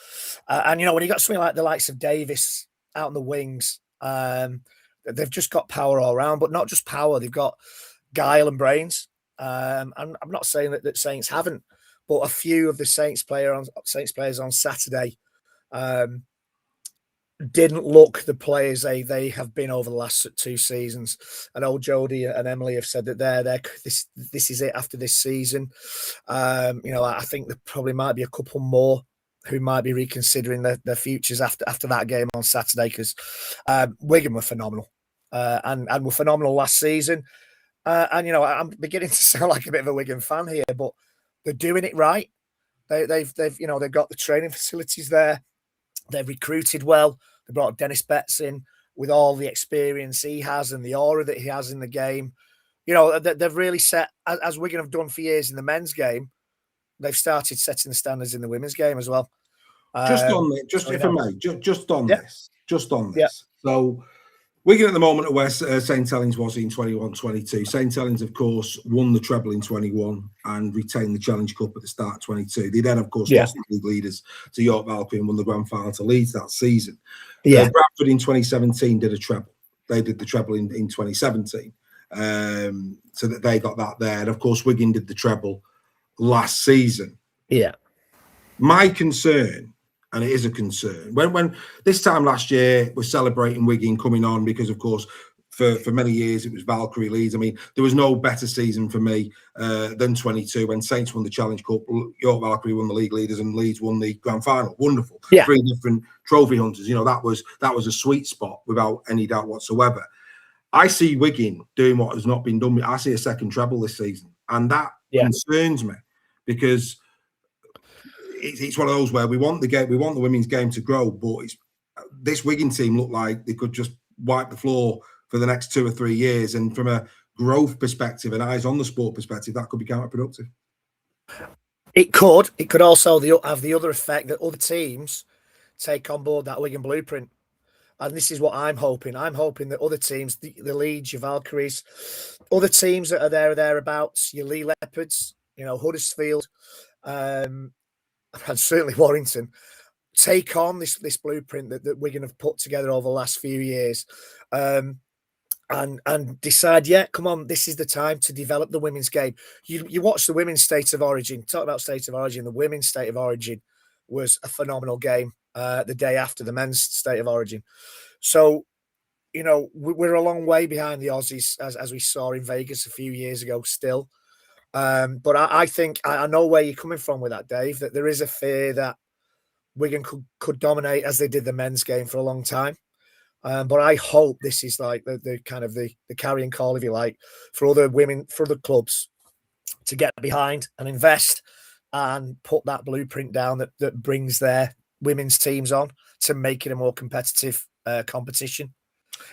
and you know, when you got something like the likes of Davis out in the wings, they've just got power all around, but not just power, they've got guile and brains. And I'm not saying that Saints haven't, but a few of the Saints players on Saturday didn't look the players they have been over the last 2 seasons. And old Jodie and Emily have said that this is it after this season. You know, I think there probably might be a couple more who might be reconsidering their futures after that game on Saturday, because Wigan were phenomenal, and were phenomenal last season. And you know, I'm beginning to sound like a bit of a Wigan fan here, but They're doing it right. They've got the training facilities there. They've recruited well. They brought Dennis Betts in with all the experience he has and the aura that he has in the game. They've really set, as Wigan have done for years in the men's game, they've started setting the standards in the women's game as well. Just on this. Yeah. So Wigan at the moment are where St Helens was in 21-22. St Helens, of course, won the treble in 21 and retained the Challenge Cup at the start of 22. They then, of course, lost the league leaders to York Valkyrie and won the grand final to Leeds that season. Bradford in 2017 did a treble. They did the treble in 2017. So that they got that there. And, of course, Wigan did the treble last season. Yeah. My concern, and it is a concern, when this time last year we're celebrating Wigan coming on because, of course, for many years it was Valkyrie Leeds. I mean, there was no better season for me than 22 when Saints won the Challenge Cup, York Valkyrie won the league leaders, and Leeds won the grand final. Wonderful. Yeah. 3 different trophy hunters. That was a sweet spot without any doubt whatsoever. I see Wigan doing what has not been done. I see a second treble this season, and that concerns me because it's one of those where we want the women's game to grow, but this Wigan team look like they could just wipe the floor for the next 2 or 3 years, and from a growth perspective and eyes on the sport perspective, that could be counterproductive. It could. It could also have the other effect that other teams take on board that Wigan blueprint. And this is what I'm hoping. I'm hoping that other teams, the Leeds, your Valkyries, other teams that are there or thereabouts, your Lee Leopards, Huddersfield, and certainly Warrington, take on this blueprint that Wigan have put together over the last few years, and decide, come on, this is the time to develop the women's game. You watch the women's state of origin. Talk about state of origin. The women's state of origin was a phenomenal game the day after the men's state of origin. So, we're a long way behind the Aussies, as we saw in Vegas a few years ago still. But I think I know where you're coming from with that, Dave, that there is a fear that Wigan could dominate as they did the men's game for a long time. But I hope this is like the kind of the carrying call, if you like, for other clubs to get behind and invest and put that blueprint down that brings their women's teams on to make it a more competitive competition.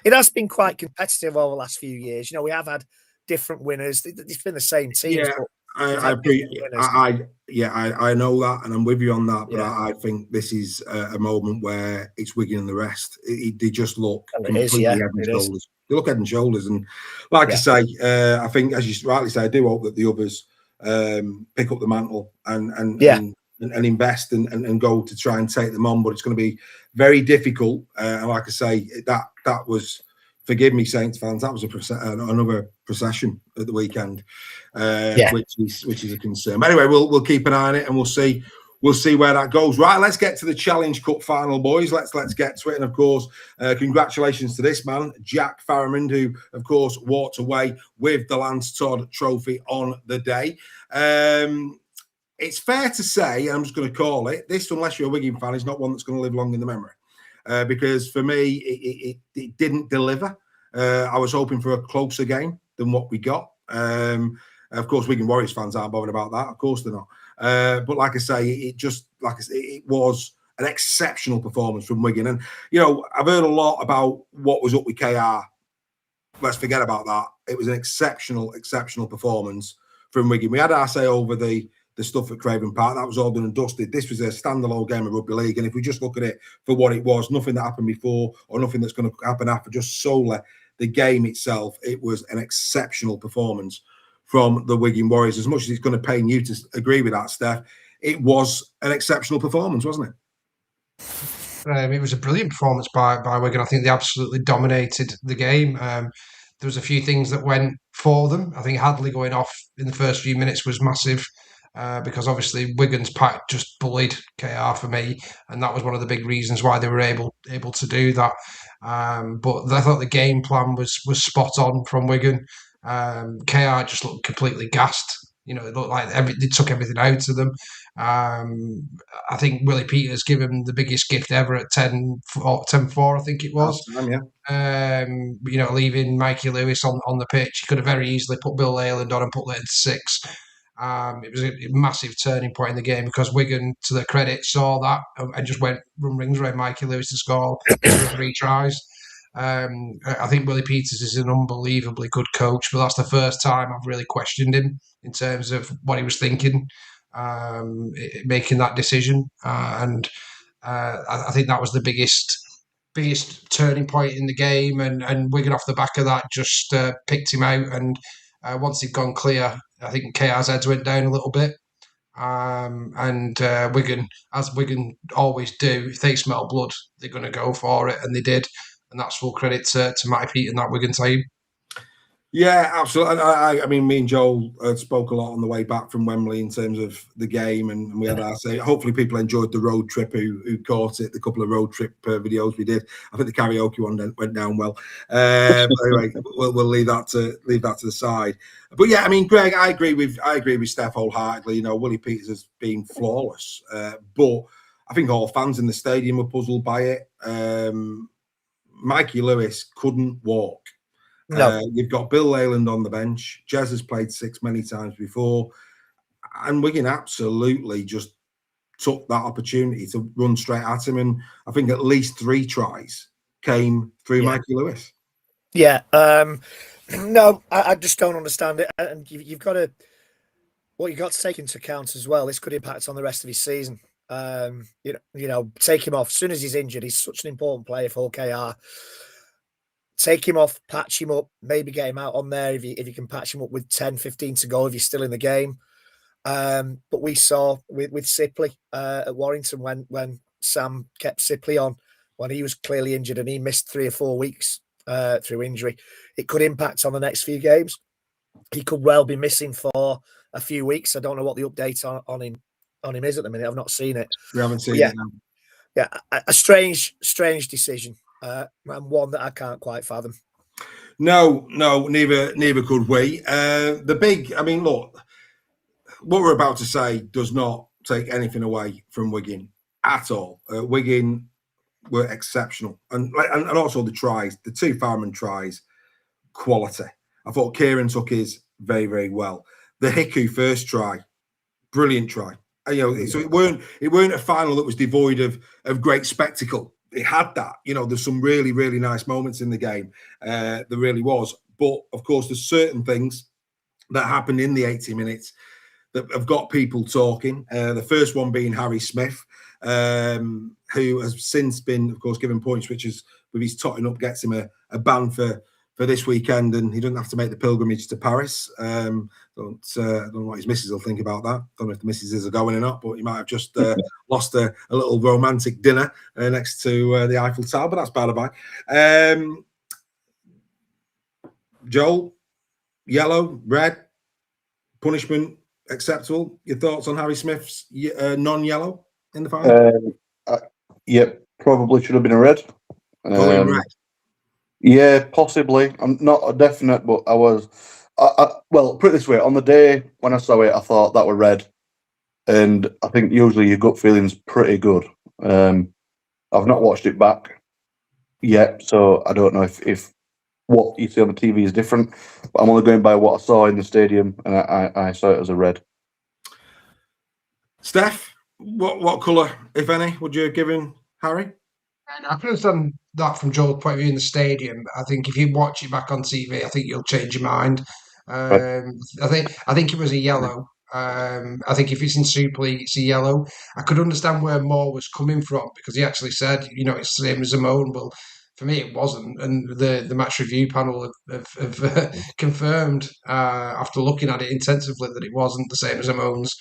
It has been quite competitive over the last few years. We have had different winners. It's been the same teams. Yeah, I agree. I know that, and I'm with you on that. But I think this is a moment where it's Wigan and the rest. They just look completely head and shoulders. They look head and shoulders, and like I say, I think, as you rightly say, I do hope that the others pick up the mantle and invest and go to try and take them on. But it's going to be very difficult. And like I say, that was. Forgive me, Saints fans. That was another procession at the weekend, which is a concern. But anyway, we'll keep an eye on it, and we'll see where that goes. Right, let's get to the Challenge Cup final, boys. Let's get to it. And of course, congratulations to this man, Jack Farrimond, who of course walked away with the Lance Todd Trophy on the day. It's fair to say, and I'm just going to call it this, unless you're a Wigan fan, is not one that's going to live long in the memory. Because for me, it didn't deliver. I was hoping for a closer game than what we got. Of course, Wigan Warriors fans aren't bothered about that. Of course they're not. But like I say, it was an exceptional performance from Wigan. And, I've heard a lot about what was up with KR. Let's forget about that. It was an exceptional performance from Wigan. We had our say over the stuff at Craven Park. That was all done and dusted. This was a standalone game of rugby league. And if we just look at it for what it was, nothing that happened before or nothing that's going to happen after, just solely the game itself, it was an exceptional performance from the Wigan Warriors. As much as it's going to pain you to agree with that, Steph, it was an exceptional performance, wasn't it? It was a brilliant performance by Wigan. I think they absolutely dominated the game. There was a few things that went for them. I think Hadley going off in the first few minutes was massive. Because obviously Wigan's pack just bullied KR for me, and that was one of the big reasons why they were able to do that. But I thought the game plan was spot on from Wigan. KR just looked completely gassed. It looked like they took everything out of them. I think Willie Peters gave him the biggest gift ever at 10-4, I think it was. Leaving Mikey Lewis on the pitch. He could have very easily put Bill Leyland on and put Leighton to 6. It was a massive turning point in the game because Wigan, to their credit, saw that and just went run rings around Mikey Lewis to score 2 or 3 tries. I think Willie Peters is an unbelievably good coach, but that's the first time I've really questioned him in terms of what he was thinking, making that decision. I think that was the biggest turning point in the game, and Wigan off the back of that just picked him out. And once he'd gone clear, I think KR's heads went down a little bit. Wigan, as Wigan always do, if they smell blood, they're going to go for it, and they did. And that's full credit to Matty Pete and that Wigan team. Yeah, absolutely. I mean, me and Joel spoke a lot on the way back from Wembley in terms of the game, and we had our say. Hopefully, people enjoyed the road trip who caught it. The couple of road trip videos we did. I think the karaoke one went down well. But anyway, we'll leave that to the side. But yeah, I mean, Greg, I agree with Steph wholeheartedly. You know, Willie Peters has been flawless, but I think all fans in the stadium were puzzled by it. Mikey Lewis couldn't walk. No. You've got Bill Leyland on the bench. Jez has played 6 many times before. And Wigan absolutely just took that opportunity to run straight at him. And I think at least 3 tries came through Mikey Lewis. Yeah. No, I just don't understand it. And you've got to take into account as well, this could impact on the rest of his season. You know, take him off as soon as he's injured. He's such an important player for KR. Take him off, patch him up, maybe get him out on there if you can patch him up with 10, 15 to go if you're still in the game. But we saw with Sipley at Warrington when Sam kept Sipley on when he was clearly injured and he missed 3 or 4 weeks through injury. It could impact on the next few games. He could well be missing for a few weeks. I don't know what the update on him is at the minute. I've not seen it. We haven't seen it. No. Yeah, a strange decision. And one that I can't quite fathom. No, neither could we. Look, what we're about to say does not take anything away from Wigan at all. Wigan were exceptional, and also the tries, the 2 Farman tries, quality. I thought Kieran took his very, very well. The Hiku first try, brilliant try. So it weren't a final that was devoid of great spectacle. It had that, there's some really, really nice moments in the game. There really was. But, of course, there's certain things that happened in the 80 minutes that have got people talking. The first one being Harry Smith, who has since been, of course, given points, which is, with his totting up, gets him a ban for this weekend, and he doesn't have to make the pilgrimage to Paris. Don't know what his missus will think about that. Don't know if the missus are going or not, but he might have just lost a little romantic dinner next to the Eiffel Tower, but that's by the by. Joel, yellow, red, punishment acceptable. Your thoughts on Harry Smith's non-yellow in the final? Yep, probably should have been a red. Red. Yeah, possibly. I'm not a definite, but I was. Well, put it this way: on the day when I saw it, I thought that were red, and I think usually your gut feeling's pretty good. I've not watched it back yet, so I don't know if what you see on the TV is different. But I'm only going by what I saw in the stadium, and I saw it as a red. Steph, what colour, if any, would you have given Harry? I can understand that from Joel's point of view in the stadium. I think if you watch it back on TV, I think you'll change your mind. I think it was a yellow. I think if it's in Super League, it's a yellow. I could understand where Moore was coming from because he actually said, it's the same as Amon. Well, for me, it wasn't. And the match review panel have confirmed after looking at it intensively that it wasn't the same as Amon's.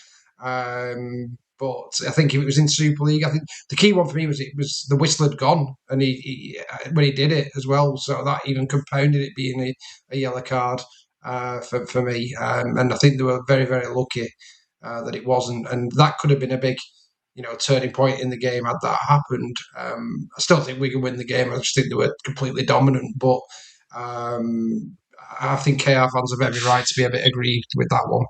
But I think if it was in Super League, I think the key one for me was the whistle had gone, and he when he did it as well, so that even compounded it being a yellow card for me. And I think they were very, very lucky that it wasn't, and that could have been a big, turning point in the game had that happened. I still think we can win the game. I just think they were completely dominant, but I think KR fans have every right to be a bit aggrieved with that one.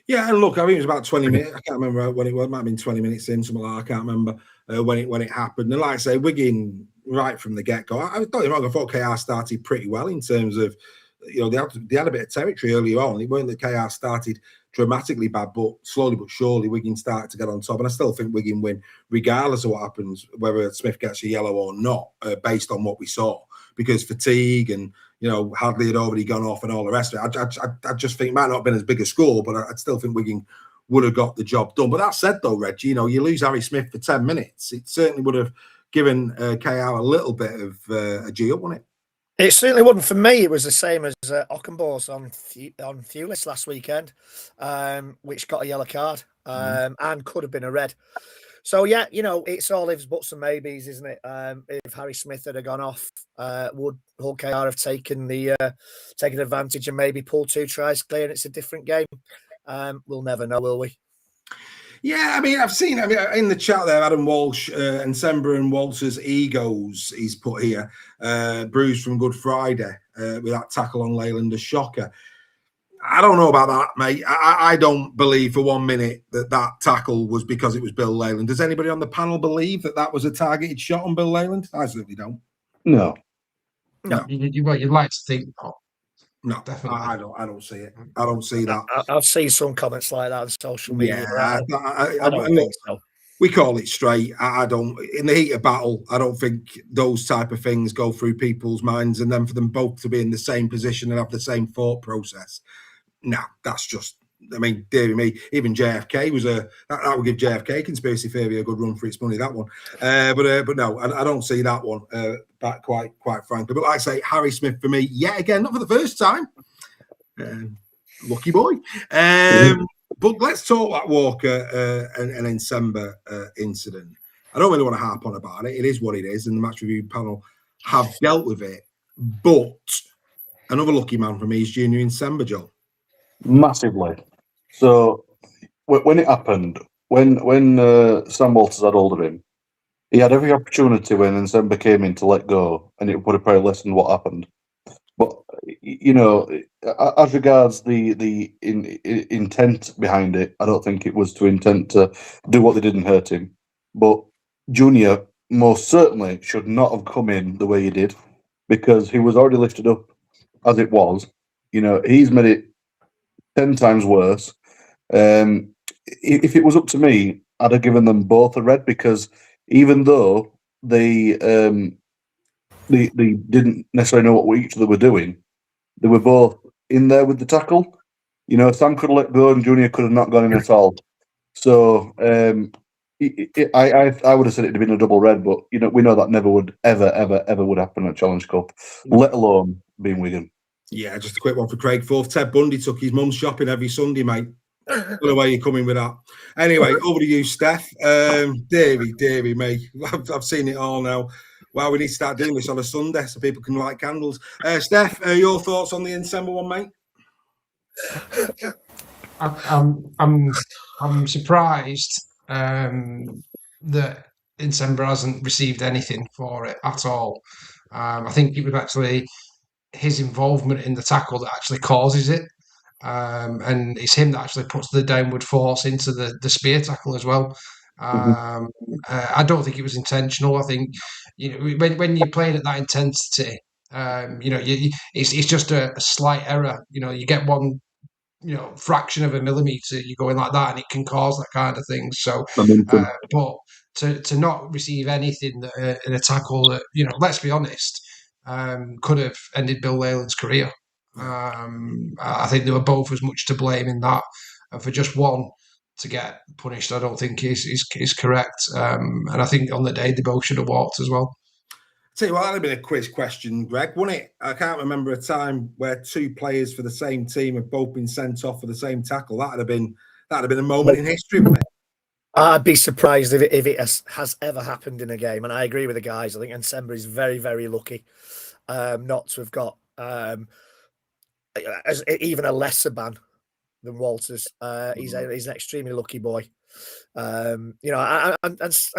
Yeah, and look, I think it was about 20 minutes. I can't remember when it was. It might have been 20 minutes in, something like that. I can't remember when it happened. And like I say, Wigan, right from the get-go, I thought KR started pretty well in terms of, they had a bit of territory earlier on. It weren't that KR started dramatically bad, but slowly but surely Wigan started to get on top. And I still think Wigan win, regardless of what happens, whether Smith gets a yellow or not, based on what we saw. Because fatigue and, Hadley had already gone off and all the rest of it. I just think it might not have been as big a score, but I still think Wigan would have got the job done. But that said, though, Reg, you lose Harry Smith for 10 minutes. It certainly would have given KR a little bit of a G up, wouldn't it? It certainly wouldn't for me. It was the same as Ockenbos on Fewless last weekend, which got a yellow card and could have been a red. So, yeah, it's all ifs, buts and maybes, isn't it? If Harry Smith had gone off, would Hull KR have taken advantage and maybe pulled 2 tries clear and it's a different game? We'll never know, will we? Yeah, I've seen in the chat there, Adam Walsh and Sember and Walter's egos he's put here. Bruised from Good Friday with that tackle on Leyland, a shocker. I don't know about that, mate. I don't believe for 1 minute that tackle was because it was Bill Leyland. Does anybody on the panel believe that was a targeted shot on Bill Leyland? I certainly don't. No. You'd like to think not. No, definitely. I don't see it. I don't see that. I've seen some comments like that on social media. Yeah, I don't think so. We call it straight. I don't. In the heat of battle, I don't think those type of things go through people's minds, and then for them both to be in the same position and have the same thought process. No, that's just. Dear me, even JFK was that would give JFK conspiracy theory a good run for its money. That one, but no, I don't see that one. Back quite frankly, but like I say, Harry Smith for me, yet again, not for the first time. Lucky boy. But let's talk about Walker and Nsemba incident. I don't really want to harp on about it. It is what it is, and the match review panel have dealt with it. But another lucky man for me is Junior Nsemba, Joe. Massively. So when it happened, when Sam Walters had hold of him, he had every opportunity when Nsemba came in to let go, and it would have probably lessened what happened. But as regards the intent behind it, I don't think it was to intent to do what they did and hurt him. But Junior most certainly should not have come in the way he did, because he was already lifted up as it was. He's made it 10 times worse. If it was up to me, I'd have given them both a red, because even though they didn't necessarily know what each other were doing, they were both in there with the tackle. Sam could have let go and Junior could have not gone in at all. So I would have said it'd have been a double red, but we know that never would ever would happen at Challenge Cup, let alone being Wigan. Yeah, just a quick one for Craig Forth. Ted Bundy took his mum shopping every Sunday, mate. I don't know where you're coming with that. Anyway, over to you, Steph. Deary me. I've seen it all now. Wow, we need to start doing this on a Sunday so people can light candles. Steph, your thoughts on the Nsemba one, mate? I'm surprised that Nsemba hasn't received anything for it at all. I think it was actually his involvement in the tackle that actually causes it. And it's him that actually puts the downward force into the spear tackle as well. I don't think it was intentional. I think when you're playing at that intensity, it's just a slight error. You get one fraction of a millimetre, you're going like that, and it can cause that kind of thing. So, but to not receive anything in a tackle that let's be honest, could have ended Bill Leyland's career. I think they were both as much to blame in that, and for just one to get punished, I don't think is correct. And I think on the day they both should have walked as well. Tell you what, that'd have been a quiz question, Greg, wouldn't it? I can't remember a time where 2 players for the same team have both been sent off for the same tackle. That'd have been a moment in history, wouldn't it? I'd be surprised if it has ever happened in a game, and I agree with the guys. I think Nsemba is very, very lucky not to have got even a lesser ban than Walters. He's an extremely lucky boy. And it's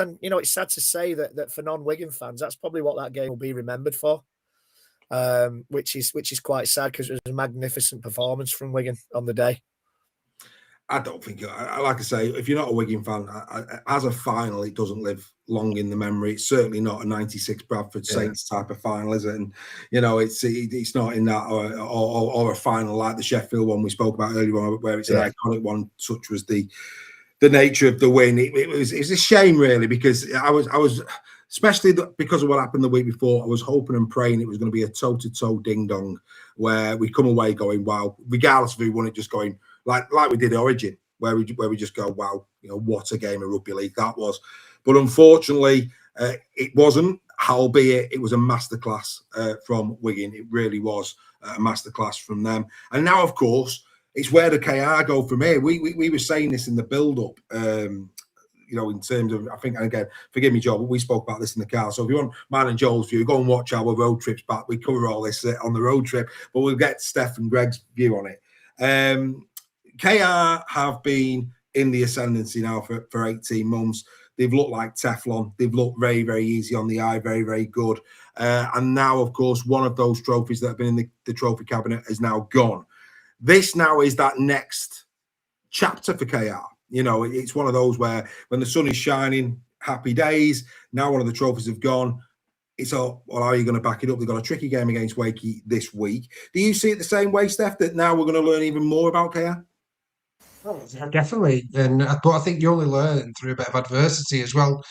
sad to say that for non-Wigan fans, that's probably what that game will be remembered for. Which is quite sad, because it was a magnificent performance from Wigan on the day. I don't think, like I say, if you're not a Wigan fan, as a final, it doesn't live long in the memory. It's certainly not a '96 Bradford Saints type of final, is it? And it's not in that, or a final like the Sheffield one we spoke about earlier on, where it's an iconic one. Such was the nature of the win. It was a shame, really, because I was especially because of what happened the week before. I was hoping and praying it was going to be a toe-to-toe ding-dong, where we come away going, wow, regardless of who won it, just going like we did Origin, where we just go, wow, what a game of rugby league that was. But unfortunately, it wasn't. Albeit it was a masterclass from Wigan. It really was a masterclass from them. And now, of course, it's where the KR go from here. We were saying this in the build-up. In terms of, I think, and again, forgive me, Joe, but we spoke about this in the car. So if you want mine and Joel's view, go and watch our road trips back. We cover all this on the road trip, but we'll get Steph and Greg's view on it. KR have been in the ascendancy now for 18 months. They've looked like Teflon. They've looked very, very easy on the eye, very, very good. And now, of course, one of those trophies that have been in the trophy cabinet is now gone. This now is that next chapter for KR. It's one of those where when the sun is shining, happy days. Now one of the trophies have gone. It's how are you going to back it up? They've got a tricky game against Wakey this week. Do you see it the same way, Steph, that now we're going to learn even more about KR? Oh, definitely. But I think you only learn through a bit of adversity as well.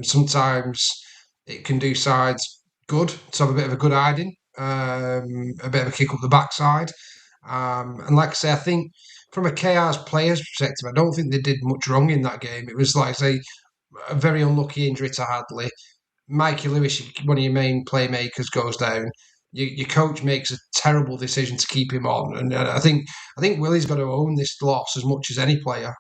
Sometimes it can do sides good to have a bit of a good hiding, a bit of a kick up the backside. And like I say, I think from a KR's players' perspective, I don't think they did much wrong in that game. It was, like I say, a very unlucky injury to Hadley. Mikey Lewis, one of your main playmakers, goes down. Your coach makes a terrible decision to keep him on, and I think Willie's got to own this loss as much as any player.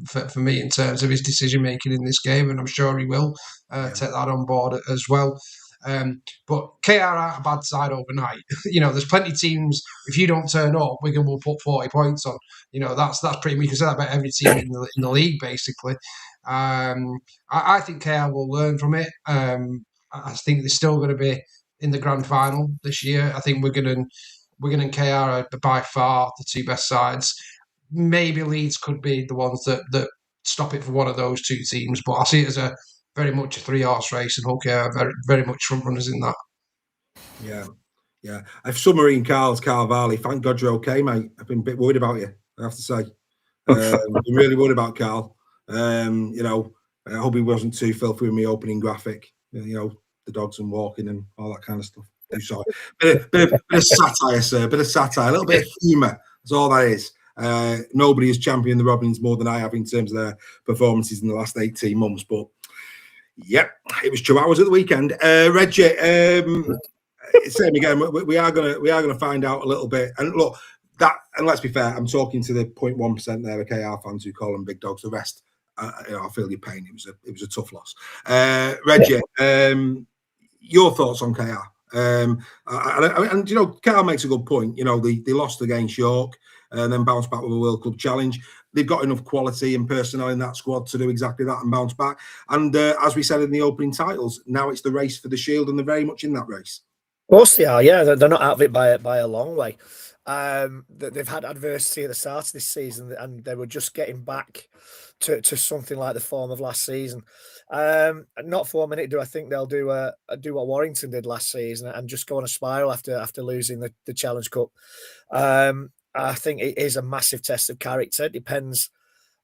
For me, in terms of his decision making in this game, and I'm sure he will take that on board as well. But KR aren't a bad side overnight. There's plenty of teams. If you don't turn up, Wigan will put 40 points on. That's pretty. We can say that about every team in the league, basically. I think KR will learn from it. I think they're still going to be in the grand final this year. I think Wigan and KR are by far the two best sides. Maybe Leeds could be the ones that stop it for one of those two teams, but I see it as very much a 3-horse race, and Hull are very, very much front runners in that. Yeah. I've submarine Carl Varley. Thank God you're okay, mate. I've been a bit worried about you, I have to say. I'm really worried about Carl. I hope he wasn't too filthy with me opening graphic. The dogs and walking and all that kind of stuff. Sorry. Bit of satire, sir. Bit of satire. A little bit of humour. That's all that is. Nobody has championed the Robins more than I have in terms of their performances in the last 18 months. But, yep, it was 2 hours at the weekend. Reggie, same again. We are gonna find out a little bit. And look, and let's be fair, I'm talking to the 0.1% there of KR fans who call them big dogs. The rest, I feel your pain. It was a tough loss. Reggie, your thoughts on KR? And KR makes a good point. They lost against York and then bounced back with a World Club Challenge. They've got enough quality and personnel in that squad to do exactly that and bounce back. And as we said in the opening titles, now it's the race for the Shield, and they're very much in that race. Of course they are. Yeah, they're not out of it by a long way. They've had adversity at the start of this season, and they were just getting back to something like the form of last season. Not for a minute do I think they'll do what Warrington did last season and just go on a spiral after losing the Challenge Cup. I think it is a massive test of character. It depends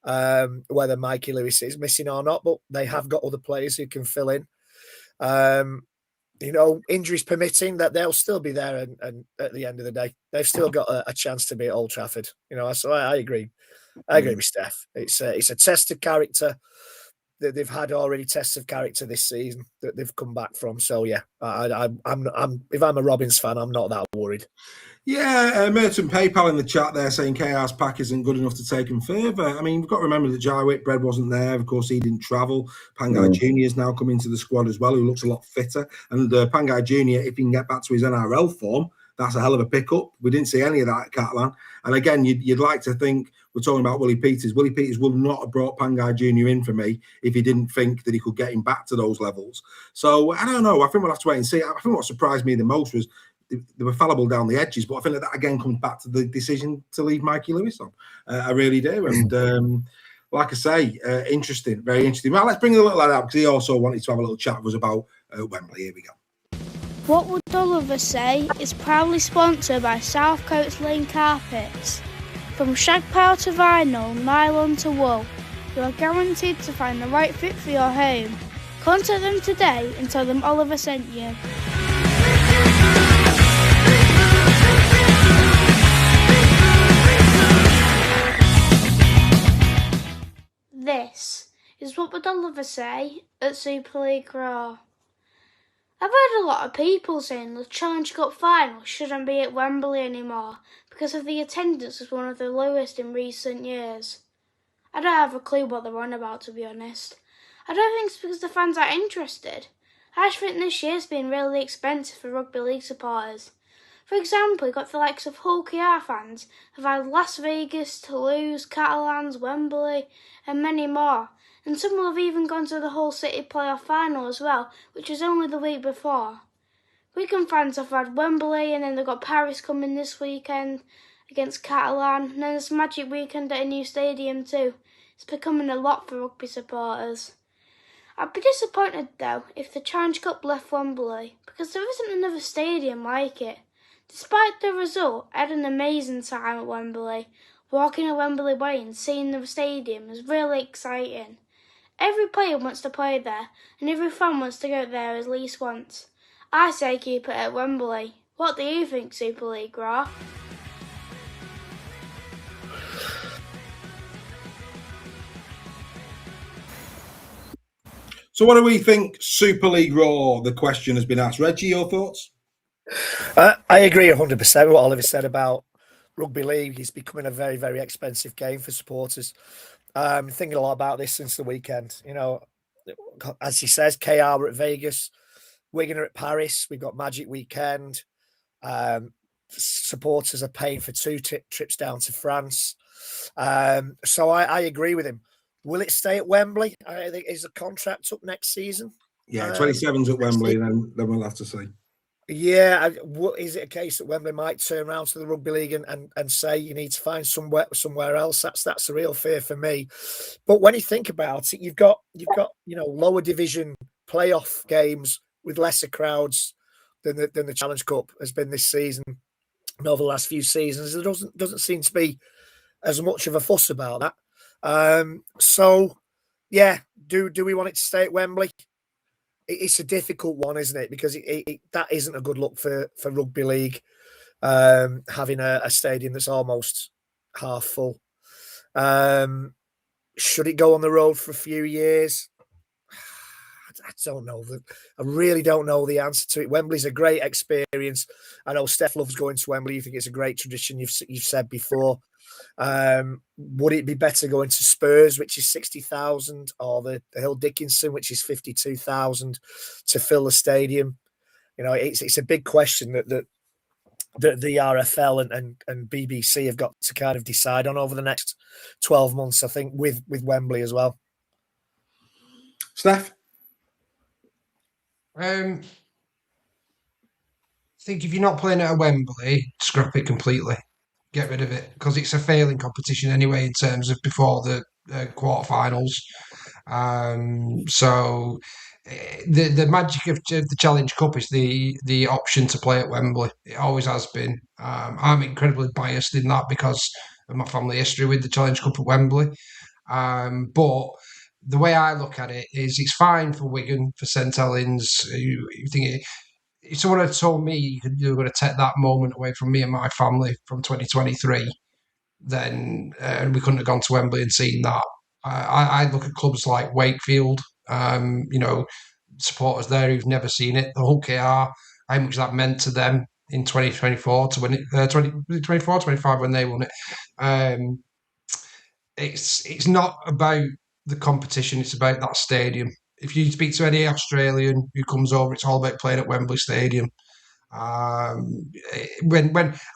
whether Mikey Lewis is missing or not, but they have got other players who can fill in. Injuries permitting, that they'll still be there, and at the end of the day, they've still got a chance to be at Old Trafford. So I agree. I agree with Steph. It's a test of character that they've had already. Tests of character this season that they've come back from. So yeah, I'm if I'm a Robins fan, I'm not that worried. Yeah, Merton PayPal in the chat there saying KR's pack isn't good enough to take him further. I mean, we've got to remember that Jai Whitbread wasn't there. Of course, he didn't travel. Pangai Jr. has now come into the squad as well, who looks a lot fitter. And Pangai Jr., if he can get back to his NRL form, that's a hell of a pickup. We didn't see any of that at Catalan. And again, you'd like to think, we're talking about Willie Peters. Willie Peters would not have brought Pangai Jr. in for me if he didn't think that he could get him back to those levels. So, I don't know. I think we'll have to wait and see. I think what surprised me the most was they were fallible down the edges. But I think that again comes back to the decision to leave Mikey Lewis on. I really do. And like I say, interesting, very interesting. Well, let's bring the little lad out because he also wanted to have a little chat with us about Wembley. Here we go. What Would Oliver Say is proudly sponsored by South Coast Lane Carpets. From shag pile to vinyl, nylon to wool, you are guaranteed to find the right fit for your home. Contact them today and tell them Oliver sent you. This is What Would Oliver Say at Super League Raw. I've heard a lot of people saying the Challenge Cup final shouldn't be at Wembley anymore because of the attendance is one of the lowest in recent years. I don't have a clue what they're on about, to be honest. I don't think it's because the fans aren't interested. I just think this year's been really expensive for rugby league supporters. For example, you've got the likes of Hull KR fans who've had Las Vegas, Toulouse, Catalans, Wembley and many more. And some will have even gone to the Hull City playoff final as well, which was only the week before. Wigan fans have had Wembley and then they've got Paris coming this weekend against Catalan. And then there's Magic Weekend at a new stadium too. It's becoming a lot for rugby supporters. I'd be disappointed though if the Challenge Cup left Wembley because there isn't another stadium like it. Despite the result, I had an amazing time at Wembley. Walking a Wembley Way and seeing the stadium was really exciting. Every player wants to play there, and every fan wants to go there at least once. I say keep it at Wembley. What do you think, Super League Raw? So what do we think Super League Raw? The question has been asked. Reggie, your thoughts? I agree 100% with what Oliver said about rugby league. It's becoming a very, very expensive game for supporters. Thinking a lot about this since the weekend. You know, as he says, KR are at Vegas, Wigan are at Paris. We've got Magic Weekend. Supporters are paying for 2 trips down to France. So I agree with him. Will it stay at Wembley? I think is the contract up next season? Yeah, 27's at Wembley, then we'll have to see. Yeah, is it a case that Wembley might turn around to the rugby league and say you need to find somewhere else? That's a real fear for me. But when you think about it, you've got lower division playoff games with lesser crowds than the Challenge Cup has been this season and over the last few seasons. There doesn't seem to be as much of a fuss about that. So yeah, do we want it to stay at Wembley? It's a difficult one, isn't it? Because that isn't a good look for rugby league, having a stadium that's almost half full. Should it go on the road for a few years? I don't know. I really don't know the answer to it. Wembley's a great experience. I know Steph loves going to Wembley. You think it's a great tradition. You've said before. Would it be better going to Spurs, which is 60,000, or the Hill Dickinson, which is 52,000, to fill the stadium? You know, it's a big question that the RFL and BBC have got to kind of decide on over the next 12 months. I think with Wembley as well. Steph? I think if you're not playing at a Wembley, scrap it completely. Get rid of it because it's a failing competition anyway in terms of before the quarterfinals. So the magic of the Challenge Cup is the option to play at Wembley. It always has been. I'm incredibly biased in that because of my family history with the Challenge Cup at Wembley. But the way I look at it is it's fine for Wigan, for St Helens. You think if someone had told me you were going to take that moment away from me and my family from 2023, then we couldn't have gone to Wembley and seen that. I look at clubs like Wakefield, supporters there who've never seen it. The Hull KR, how much that meant to them in 2024 to win it, 2024, 25 when they won it. It's not about the competition, it's about that stadium. If you speak to any Australian who comes over, it's all about playing at Wembley Stadium. When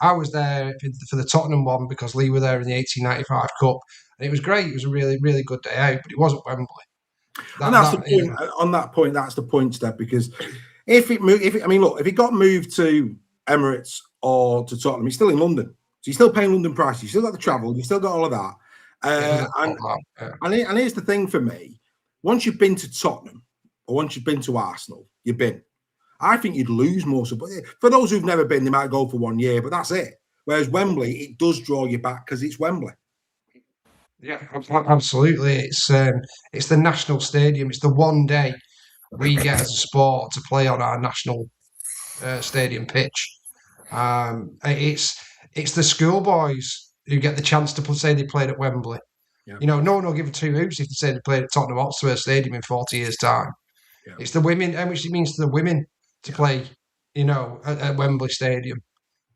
I was there for the Tottenham one, because Lee were there in the 1895 Cup, and it was great. It was a really, really good day out, but it wasn't Wembley. And that's the point. On that point, that's the point, Steph. Because if it got moved to Emirates or to Tottenham, he's still in London. So you're still paying London prices. You've still got the travel. You've still got all of that. And here's the thing for me. Once you've been to Tottenham or once you've been to Arsenal, you've been. I think you'd lose more support. For those who've never been, they might go for 1 year, but that's it. Whereas Wembley, it does draw you back because it's Wembley. Yeah, absolutely. It's the national stadium. It's the one day we get as a sport to play on our national stadium pitch. It's the schoolboys who get the chance to say they played at Wembley. Yeah. You know, no one will give two hoops if they say they played at Tottenham Hotspur Stadium in 40 years' time. Yeah. It's the women, and which it means to the women to play, you know, at Wembley Stadium,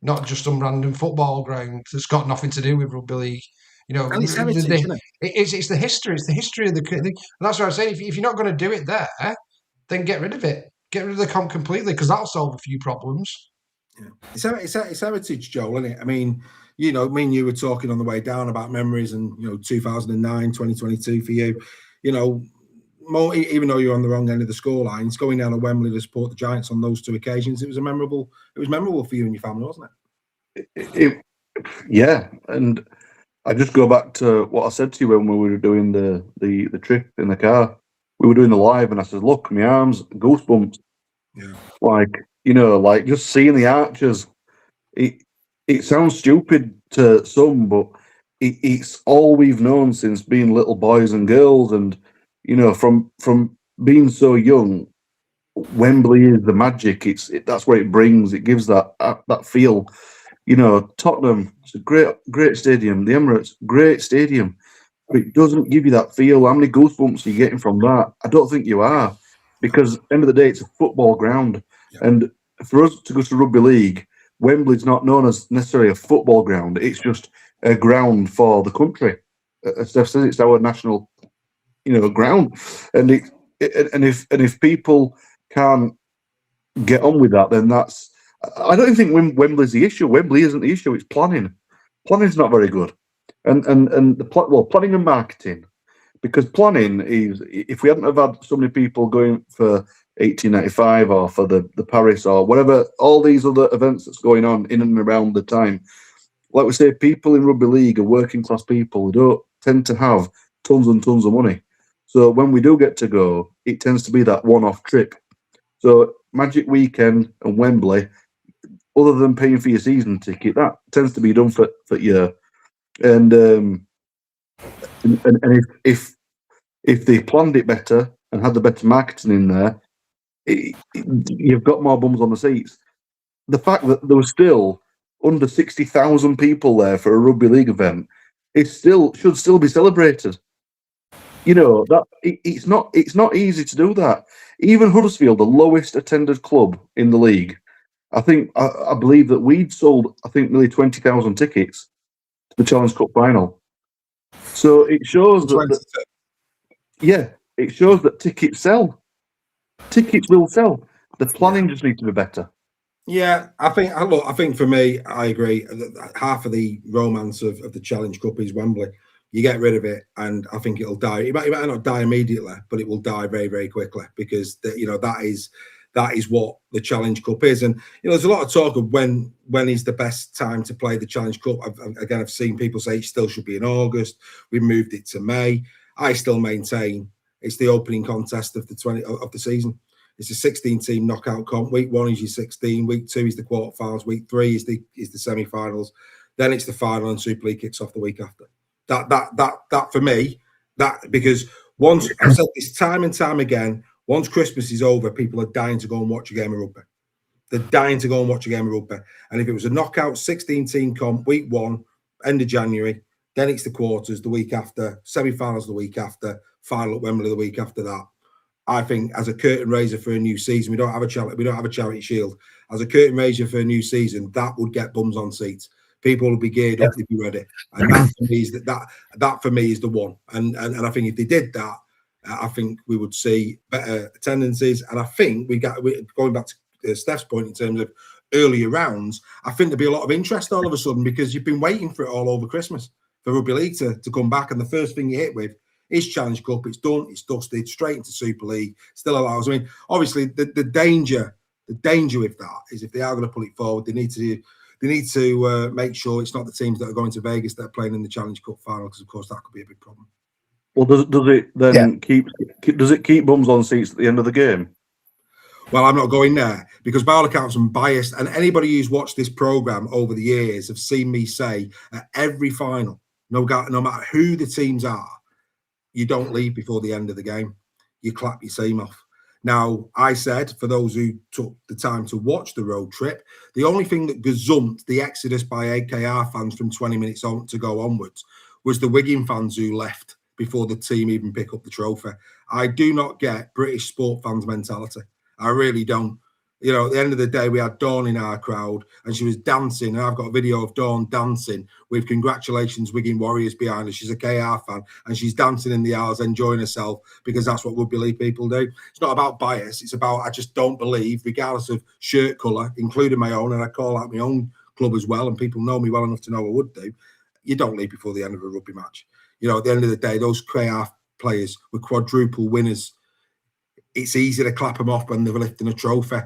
not just some random football ground that's got nothing to do with rugby league. You know, and it's heritage, isn't it? It's the history. It's the history of the. And that's what I'm saying. If you're not going to do it there, then get rid of it. Get rid of the comp completely, because that'll solve a few problems. Yeah. It's heritage, Joel, isn't it? I mean, you know, me and you were talking on the way down about memories and, you know, 2009, 2022 for you. You know, even though you're on the wrong end of the scorelines, going down to Wembley to support the Giants on those two occasions, it was memorable for you and your family, wasn't it? Yeah, and I just go back to what I said to you when we were doing the trip in the car. We were doing the live, and I said, "Look, my arms, goosebumps." Yeah, like, you know, like just seeing the archers. It sounds stupid to some, but it's all we've known since being little boys and girls, and you know, from being so young. Wembley is the magic. That's what it brings. It gives that feel. You know, Tottenham, it's a great stadium. The Emirates, great stadium, but it doesn't give you that feel. How many goosebumps are you getting from that? I don't think you are, because at the end of the day, it's a football ground, and for us to go to rugby league, Wembley's not known as necessarily a football ground. It's just a ground for the country. As Steph says, it's our national, you know, ground, and if people can't get on with that, then that's. I don't think Wembley's the issue. Wembley isn't the issue. It's planning. Planning's not very good, and planning and marketing, because planning is, if we hadn't have had so many people going for 1895 or for the Paris or whatever, all these other events that's going on in and around the time, like we say, people in rugby league are working class people who don't tend to have tons and tons of money. So when we do get to go, it tends to be that one-off trip. So Magic Weekend and Wembley, other than paying for your season ticket, that tends to be done for year. And if they planned it better and had the better marketing in there, you've got more bums on the seats. The fact that there was still under 60,000 people there for a rugby league event, should still be celebrated. You know, that it's not easy to do that. Even Huddersfield, the lowest attended club in the league, I believe that we'd sold, nearly 20,000 tickets to the Challenge Cup final. So it shows it shows that tickets sell. Tickets will sell. The planning just needs to be better. Yeah, I think for me, I agree. Half of the romance of the Challenge Cup is Wembley. You get rid of it, and I think it'll die. It might not die immediately, but it will die very, very quickly, because that is what the Challenge Cup is. And there's a lot of talk of when is the best time to play the Challenge Cup. I've seen people say it still should be in August. We moved it to May. I still maintain it's the opening contest of the season. It's a 16-team knockout comp. Week 1 is your 16. Week 2 is the quarterfinals. Week 3 is the semi-finals. Then it's the final, and Super League kicks off the week after. That for me, because once I've said this time and time again, once Christmas is over, people are dying to go and watch a game of rugby. They're dying to go and watch a game of rugby. And if it was a knockout 16-team comp, week 1, end of January, then it's the quarters the week after, semi-finals the week after, final at Wembley the week after that. I think as a curtain raiser for a new season, we don't have a charity shield. As a curtain raiser for a new season, that would get bums on seats. People will be geared up, they'll be ready, and that for me is the one. And I think if they did that, I think we would see better attendances. And I think going back to Steph's point in terms of earlier rounds, I think there'd be a lot of interest all of a sudden, because you've been waiting for it all over Christmas for rugby league to come back, and the first thing you hit with is Challenge Cup. It's done, it's dusted, straight into Super League. Still allows. I mean, obviously the danger The danger with that is if they are going to put it forward, they need to make sure it's not the teams that are going to Vegas that are playing in the Challenge Cup final, because of course that could be a big problem. Well, does it then keep bums on seats at the end of the game? Well, I'm not going there because by all accounts I'm biased, and anybody who's watched this program over the years have seen me say at every final, no matter who the teams are, you don't leave before the end of the game. You clap your team off. Now, I said, for those who took the time to watch the road trip, the only thing that gazumped the exodus by AKR fans from 20 minutes on to go onwards was the Wigan fans who left before the team even pick up the trophy. I do not get British sport fans' mentality. I really don't. You know, at the end of the day, we had Dawn in our crowd and she was dancing. And I've got a video of Dawn dancing with congratulations, Wigan Warriors behind her. She's a KR fan and she's dancing in the aisles, enjoying herself because that's what Rugby League people do. It's not about bias. It's about, I just don't believe, regardless of shirt colour, including my own, and I call out my own club as well, and people know me well enough to know I would do, you don't leave before the end of a rugby match. You know, at the end of the day, those KR players were quadruple winners. It's easy to clap them off when they're lifting a trophy.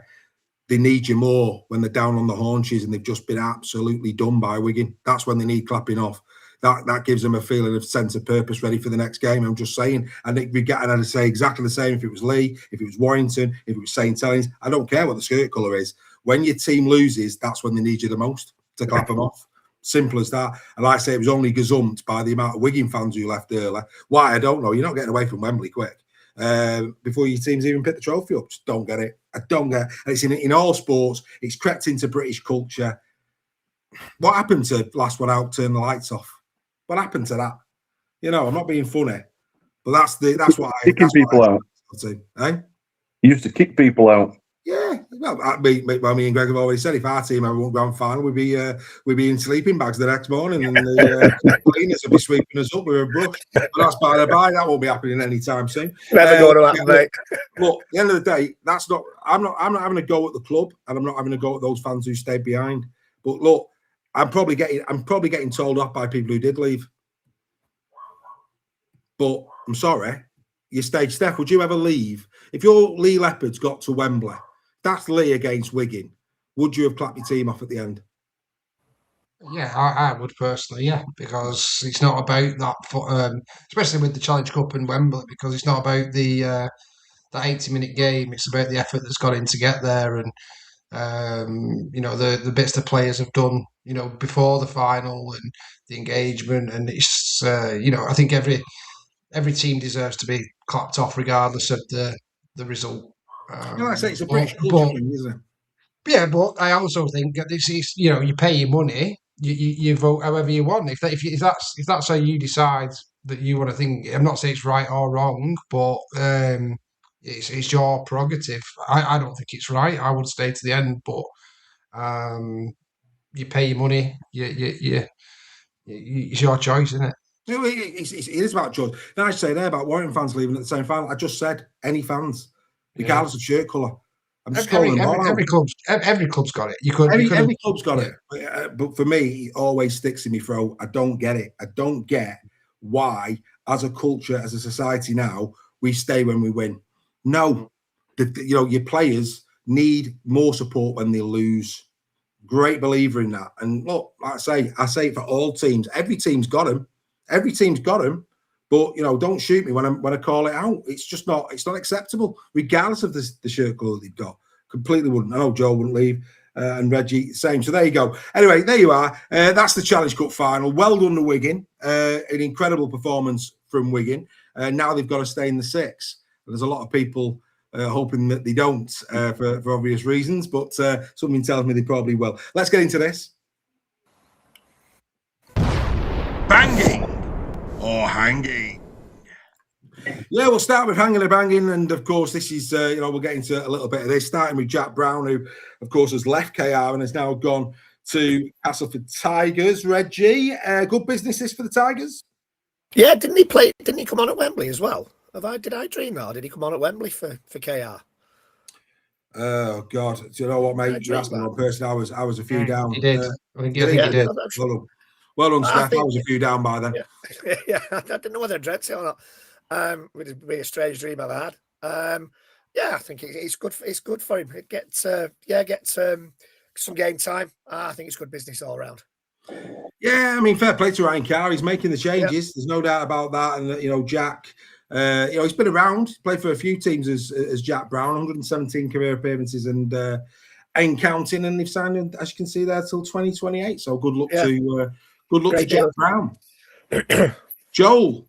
They need you more when they're down on the haunches and they've just been absolutely done by Wigan. That's when they need clapping off. That gives them a feeling of sense of purpose, ready for the next game. I'm just saying. And I'd say exactly the same if it was Lee, if it was Warrington, if it was St. Helens. I don't care what the skirt colour is. When your team loses, that's when they need you the most to clap them off. Simple as that. And like I say, it was only gazumped by the amount of Wigan fans who left early. Why, I don't know. You're not getting away from Wembley quick. Before your teams even pick the trophy up. Just don't get it. I don't get it. And it's in all sports. It's crept into British culture. What happened to last one out, turn the lights off? What happened to that? You know, I'm not being funny, but that's what I kicking people out. Eh? You used to kick people out. Yeah, well, me and Greg have already said if our team ever won grand final, we'd be in sleeping bags the next morning, and the cleaners would be sweeping us up with a brush. But that's by the by. That won't be happening anytime soon. Never going to happen, mate. Look, at the end of the day, that's not. I'm not having a go at the club, and I'm not having a go at those fans who stayed behind. But look, I'm probably getting told off by people who did leave. But I'm sorry, you stayed. Steph, would you ever leave if your Lee Leopards got to Wembley? That's Lee against Wigan. Would you have clapped your team off at the end? Yeah, I would personally, yeah, because it's not about that, especially with the Challenge Cup in Wembley, because it's not about that 80-minute game. It's about the effort that's gone in to get there, and you know, the bits the players have done, you know, before the final and the engagement, and it's you know, I think every team deserves to be clapped off regardless of the result. Like I say, it's a British culture thing, isn't it? Yeah, but I also think that this is, you know, you pay your money, you vote however you want. If that's how you decide that you want to think, I'm not saying it's right or wrong, but it's your prerogative. I don't think it's right. I would stay to the end, but you pay your money. It's your choice, isn't it? It is about choice. Now I say there about Warrington fans leaving at the same final. I just said any fans, regardless of shirt colour. I'm just calling them all every club's got it. Every club's got it. But for me, it always sticks in my throat. I don't get it. I don't get why, as a culture, as a society now, we stay when we win. No, you know, your players need more support when they lose. Great believer in that. And look, like I say it for all teams. Every team's got them. Every team's got them. But, you know, don't shoot me when I call it out. It's just not. It's not acceptable, regardless of the shirt colour they've got. Completely wouldn't. I know Joe wouldn't leave, and Reggie same. So there you go. Anyway, there you are. That's the Challenge Cup final. Well done to Wigan. An incredible performance from Wigan. Now they've got to stay in the six. There's a lot of people hoping that they don't for obvious reasons, but something tells me they probably will. Let's get into this. Banging or hanging? Yeah, we'll start with hanging or banging, and of course, this is you know, we'll get into a little bit of this. Starting with Jack Brown, who of course has left KR and has now gone to Castleford Tigers. Reggie, good business this for the Tigers. Yeah, didn't he play? Didn't he come on at Wembley as well? Did I dream that? Or did he come on at Wembley for KR? Oh God, do you know what, mate? You asked me one person. I was a few down. He did. I think he did. Well done, Steph. I was a few down by then. Yeah, I didn't know whether I dreamt it or not. It would be a strange dream I've had. Yeah, I think it's good. It's good for him. It gets some game time. I think it's good business all around. Yeah, I mean, fair play to Ryan Carr. He's making the changes. There's no doubt about that. And Jack, he's been around. Played for a few teams as Jack Brown, 117 career appearances and counting. And they've signed him, as you can see there, till 2028. So good luck to Jack Brown. Joel,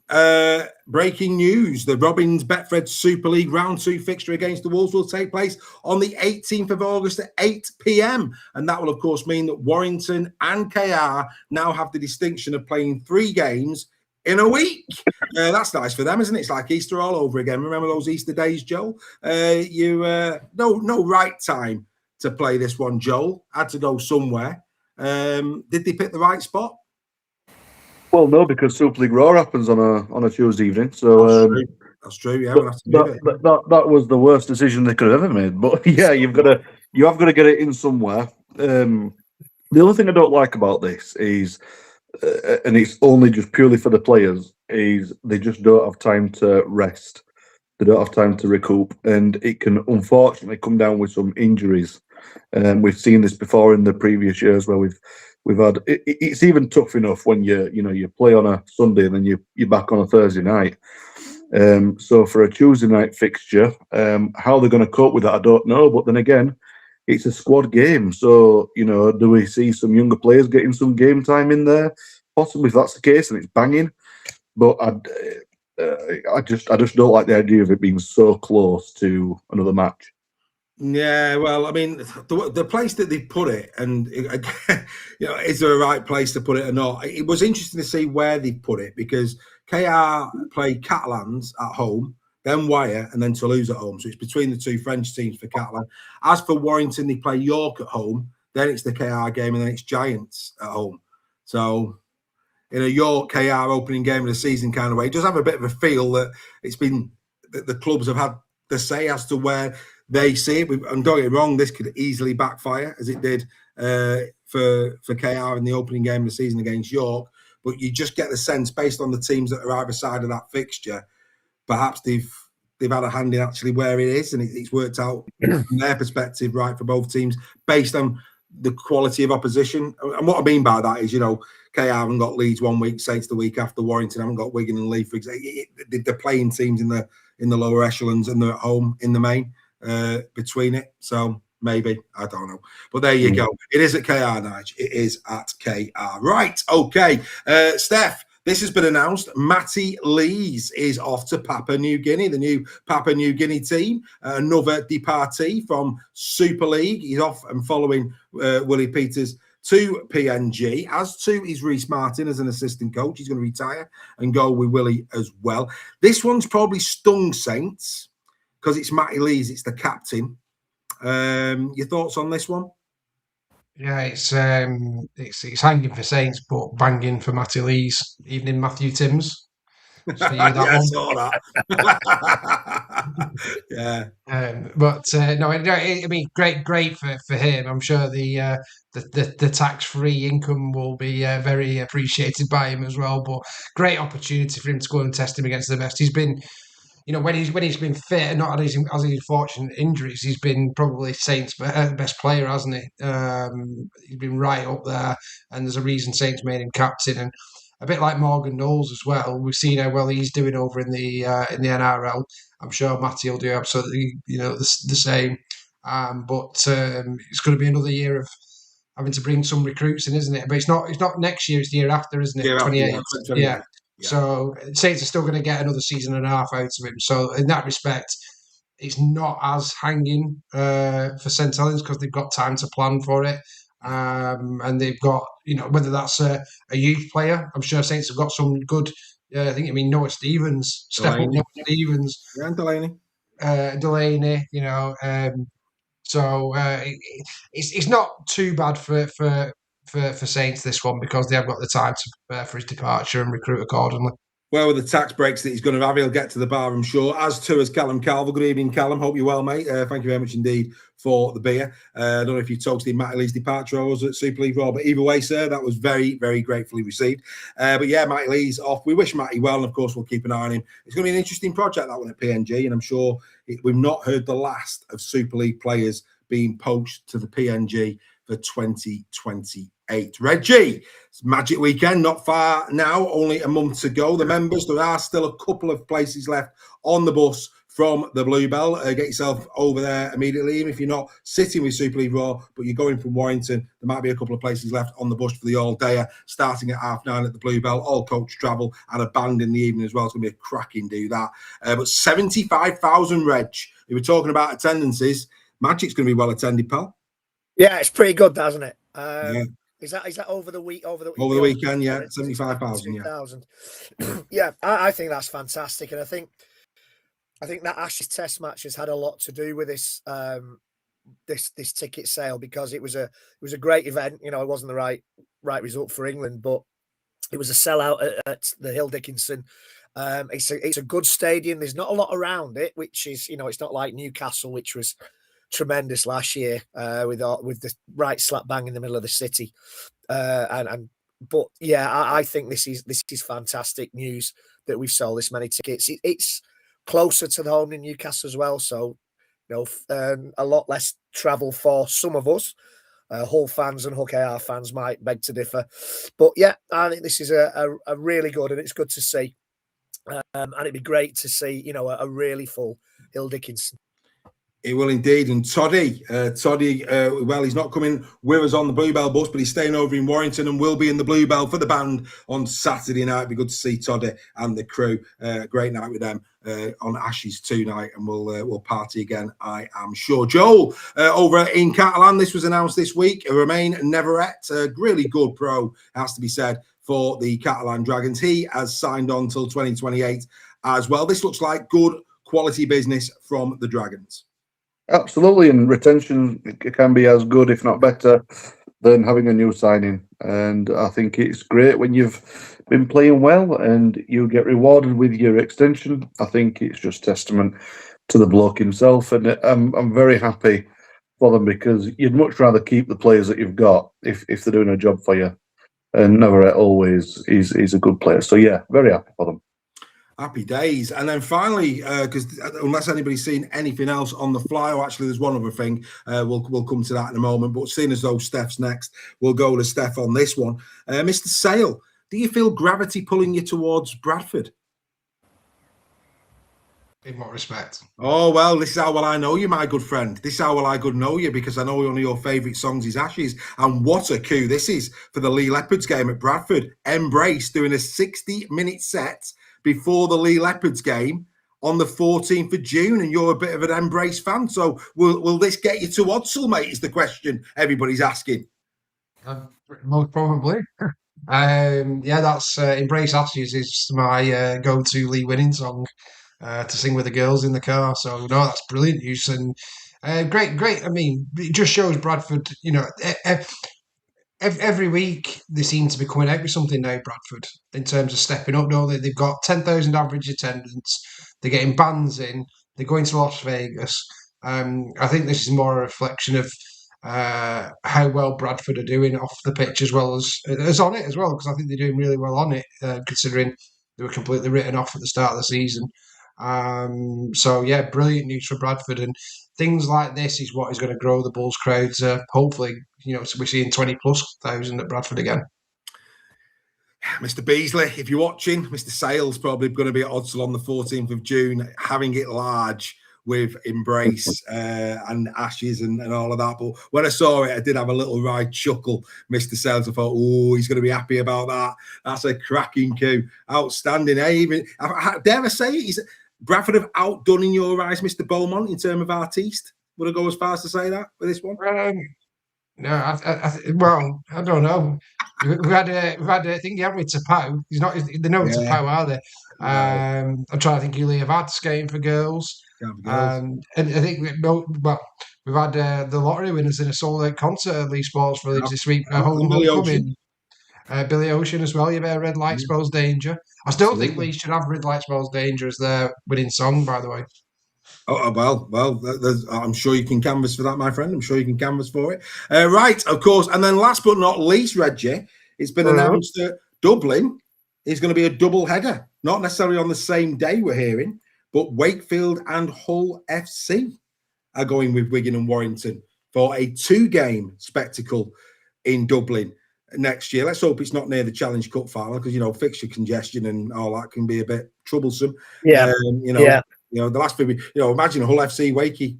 breaking news. The Robins Betfred Super League Round 2 fixture against the Wolves will take place on the 18th of August at 8 p.m. And that will, of course, mean that Warrington and KR now have the distinction of playing 3 games in a week. That's nice for them, isn't it? It's like Easter all over again. Remember those Easter days, Joel? No right time to play this one, Joel. Had to go somewhere. Did they pick the right spot? Well, no, because Super League Raw happens on a Tuesday evening. So that's true. Yeah, that was the worst decision they could have ever made. But yeah, you have got to get it in somewhere. The only thing I don't like about this is, and it's only just purely for the players, is they just don't have time to rest. They don't have time to recoup, and it can unfortunately come down with some injuries. We've seen this before in the previous years where we've had. It's even tough enough when you play on a Sunday and then you're back on a Thursday night. So for a Tuesday night fixture, how they're going to cope with that, I don't know. But then again, it's a squad game, so do we see some younger players getting some game time in there? Possibly, if that's the case, and it's banging. But I just don't like the idea of it being so close to another match. Yeah, well, I mean, the place that they put it, and again, is there a right place to put it or not? It was interesting to see where they put it because KR played Catalans at home, then Wire, and then Toulouse at home. So it's between the 2 French teams for Catalan. As for Warrington, they play York at home, then it's the KR game, and then it's Giants at home. So in a York KR opening game of the season kind of way, it does have a bit of a feel that it's been that the clubs have had the say as to where they see it. And don't get me wrong, this could easily backfire as it did for KR in the opening game of the season against York. But you just get the sense, based on the teams that are either side of that fixture, perhaps they've had a hand in actually where it is, and it's worked out from their perspective right for both teams based on the quality of opposition. And what I mean by that is, KR haven't got Leeds one week, Saints the week after, Warrington haven't got Wigan and Leeds, for example. They're playing teams in the lower echelons and they're at home in the main between it. So maybe, I don't know. But there you go. It is at KR, Nige. It is at KR. Right, okay. Steph, this has been announced. Matty Lees is off to Papua New Guinea, the new Papua New Guinea team. Another departee from Super League. He's off and following Willie Peters to PNG, as to is Reece Martin as an assistant coach. He's going to retire and go with Willie as well. This one's probably stung Saints because it's Matty Lees, it's the captain. Your thoughts on this one? Yeah, it's hanging for Saints, but banging for Matty Lees. Evening, Matthew Timms. For you, that I one. saw that. Yeah. No, I mean, great for him. I'm sure the tax-free income will be very appreciated by him as well. But great opportunity for him to go and test him against the best. He's been, when he's been fit and not had his unfortunate injuries, he's been probably Saints' best player, hasn't he? He's been right up there, and there's a reason Saints made him captain. And a bit like Morgan Knowles as well. We've seen how well he's doing over in the NRL. I'm sure Matty will do absolutely the same. But it's going to be another year of having to bring some recruits in, isn't it? But it's not next year. It's the year after, isn't it? 28. Yeah. So Saints are still going to get another season and a half out of him. So in that respect, it's not as hanging for St Helens because they've got time to plan for it. And they've got, whether that's a youth player. I'm sure Saints have got some good. Noah Stevens, step up Noah Stevens, yeah, and Delaney. So it's not too bad for Saints this one because they have got the time to prepare for his departure and recruit accordingly. Well, with the tax breaks that he's going to have, he'll get to the bar, I'm sure. As too as Callum Calver. Good evening, Callum. Hope you're well, mate. Thank you very much indeed for the beer. I don't know if you toasted Matty Lee's departure or was at Super League Raw, but either way, sir, that was very, very gratefully received. But yeah, Matty Lee's off. We wish Matty well, and of course, we'll keep an eye on him. It's going to be an interesting project, that one at PNG, and I'm sure we've not heard the last of Super League players being poached to the PNG for 2028. Reggie, it's Magic Weekend, not far now, only a month to go. The members, there are still a couple of places left on the bus from the Bluebell. Get yourself over there immediately. Even if you're not sitting with Super League Raw, but you're going from Warrington, there might be a couple of places left on the bus for the all-dayer, starting at 9:30 at the Bluebell, all coach travel and a band in the evening as well. It's going to be a cracking do that. But 75,000, Reg. We were talking about attendances. Magic's going to be well attended, pal. Yeah, it's pretty good, doesn't it? Yeah. Is that over the week? Over the weekend, yeah, 75,000. Yeah, yeah. I think that's fantastic, and I think that Ashes Test match has had a lot to do with this this ticket sale, because it was a great event. You know, it wasn't the right result for England, but it was a sellout at the Hill Dickinson. It's a good stadium. There's not a lot around it, which is, you know, it's not like Newcastle, which was tremendous last year with the right slap bang in the middle of the city. But yeah, I think this is fantastic news that we've sold this many tickets. It's closer to the home in Newcastle as well, so you know, a lot less travel for some of us. Hull fans and Hook AR fans might beg to differ, but yeah, I think this is a really good, and it's good to see. And it'd be great to see, you know, a really full Hill Dickinson. It will indeed. And Toddy, well, he's not coming with us on the Bluebell bus, but he's staying over in Warrington and will be in the Bluebell for the band on Saturday night. It'd be good to see Toddy and the crew. Great night with them on Ashes tonight, and we'll party again, I am sure. Joel, over in Catalan, this was announced this week. Romain Neveret, a really good pro, has to be said, for the Catalan Dragons. He has signed on till 2028 as well. This looks like good quality business from the Dragons. Absolutely, and retention can be as good, if not better, than having a new signing. And I think it's great when you've been playing well and you get rewarded with your extension. I think it's just testament to the bloke himself, and I'm very happy for them, because you'd much rather keep the players that you've got if they're doing a job for you. And Neveret always is a good player. So yeah, very happy for them. Happy days. And then finally, because unless anybody's seen anything else on the fly, or actually there's one other thing, we'll come to that in a moment. But seeing as though Steph's next, we'll go to Steph on this one. Mr. Sale, do you feel gravity pulling you towards Bradford? In what respect? Oh, well, this is how well I know you, my good friend. This is how well I could know you, because I know one of your favourite songs is Ashes. And what a coup this is for the Lee Leopards game at Bradford. Embrace doing a 60-minute set before the Lee Leopards game on the 14th of June, and you're a bit of an Embrace fan. So will this get you to Odsal, mate, is the question everybody's asking. Most probably. Yeah, that's Embrace Ashes is my go-to Lee winning song to sing with the girls in the car. So, no, that's brilliant news. And great. I mean, it just shows Bradford, you know, every week they seem to be coming out with something now, Bradford, in terms of stepping up. No, they've got 10,000 average attendance. They're getting bands in. They're going to Las Vegas. I think this is more a reflection of how well Bradford are doing off the pitch as well as on it as well, because I think they're doing really well on it, considering they were completely written off at the start of the season. So yeah, brilliant news for Bradford, and things like this is what is going to grow the Bulls crowds. Hopefully, you know, so we're seeing 20,000+ at Bradford again. Mr. Beasley, if you're watching, Mr. Sale's probably going to be at Odsal on the 14th of June, having it large with Embrace and Ashes and all of that. But when I saw it, I did have a little right chuckle, Mr. Sales. I thought, oh, he's going to be happy about that. That's a cracking coup. Outstanding. Even, dare I say it, Bradford have outdone in your eyes, Mr. Beaumont, in terms of artiste? Would I go as far as to say that with this one? No, well, I don't know. We've had I think, haven't we, Tapau? He's not. They're not Tapau, are they? I'm trying to think who Leah Vad's game for girls. And I think we've had the lottery winners in a sold-out concert at Lee Sports Village this week. Homecoming. Billy Ocean as well. You better red light spells danger. I still think we should have red light spells danger as their winning song, by the way. Oh, well, I'm sure you can canvas for that, my friend. I'm sure you can canvas for it. Right, of course. And then last but not least, Reggie, it's been announced that Dublin is going to be a double header. Not necessarily on the same day, we're hearing, but Wakefield and Hull FC are going with Wigan and Warrington for a 2-game spectacle in Dublin next year. Let's hope it's not near the Challenge Cup final because, fixture congestion and all that can be a bit troublesome. Yeah. The last few, imagine a Hull FC Wakey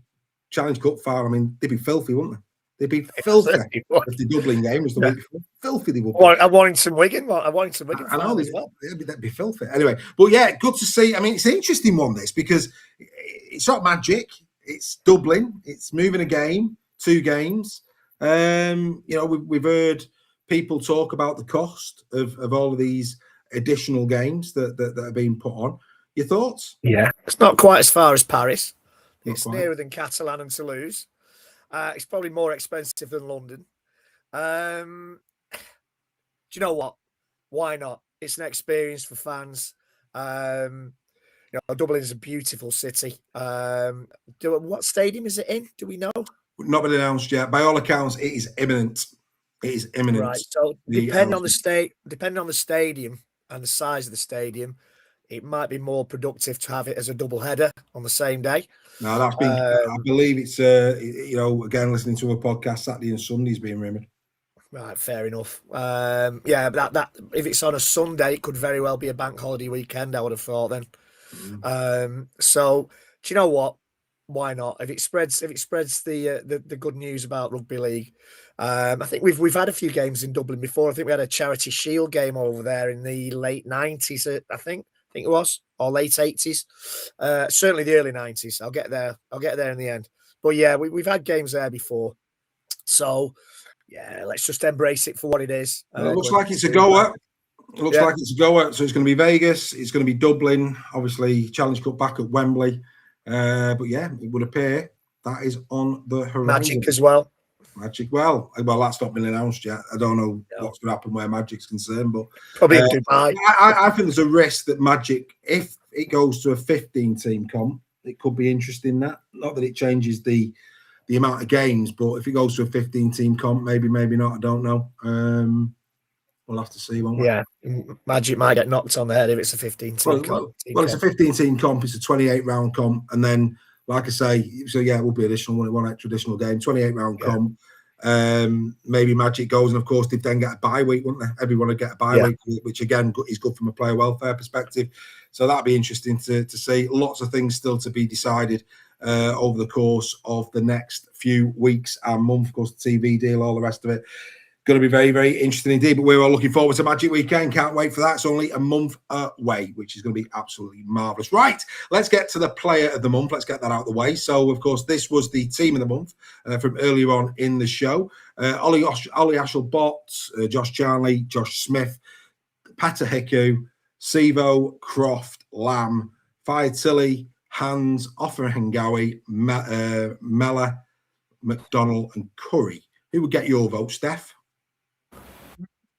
Challenge Cup final. I mean, they'd be filthy, wouldn't they? They'd be filthy if the Dublin game was the week before. Filthy they would be. I Warrington Wigan as well. That'd be filthy. Anyway, but yeah, good to see. I mean, it's an interesting one, this, because it's not magic. It's Dublin. It's moving a game, 2 games. We've heard people talk about the cost of all of these additional games that are being put on. Your thoughts? Yeah, it's not quite as far as Paris. It's nearer than Catalan and Toulouse. It's probably more expensive than London. Do you know what? Why not? It's an experience for fans. Dublin is a beautiful city. What stadium is it in? Do we know? Not been announced yet. By all accounts, it is imminent. It is imminent. Right. So depending on the stadium and the size of the stadium, it might be more productive to have it as a double header on the same day. No, that's been. I believe it's. Again, listening to a podcast, Saturday and Sunday's being rumoured. Right, fair enough. That if it's on a Sunday, it could very well be a bank holiday weekend. I would have thought then. So do you know what? Why not? If it spreads the good news about rugby league, I think we've had a few games in Dublin before. I think we had a Charity Shield game over there in the late 90s. I think it was, or late 80s. Certainly the early 90s. I'll get there in the end. But yeah, we've had games there before. So yeah, let's just embrace it for what it is. It looks like it's a goer. So it's going to be Vegas. It's going to be Dublin. Obviously, Challenge Cup back at Wembley. But yeah, it would appear that is on the horizon. Magic as well. Magic. Well, that's not been announced yet. I don't know what's going to happen where Magic's concerned, but probably in Dubai. I think there's a risk that Magic, if it goes to a 15-team comp, it could be interesting. Not that it changes the amount of games, but if it goes to a 15-team comp, maybe not. I don't know. We'll have to see, won't we? Yeah, Magic might get knocked on the head if it's a 15-team comp. Well, it's a 15-team comp. It's a 28-round comp, and then, like I say, so yeah, it will be additional one extra additional game, 28-round comp. Maybe Magic goes, and of course they'd then get a bye week, wouldn't they? Everyone would get a bye week, which again is good from a player welfare perspective. So that'd be interesting to see. Lots of things still to be decided over the course of the next few weeks and month. Of course, the TV deal, all the rest of it. Going to be very, very interesting indeed. But we're all looking forward to Magic Weekend. Can't wait for that. It's only a month away, which is going to be absolutely marvellous. Right, let's get to the player of the month. Let's get that out of the way. So, of course, this was the team of the month from earlier on in the show. Ollie Ashelbot, Josh Charnley, Josh Smith, Pata Hiku, Sivo, Croft, Lamb, Fire Tilly, Hans, Offa Hengawi, Mella, McDonnell and Curry. Who would get your vote, Steph?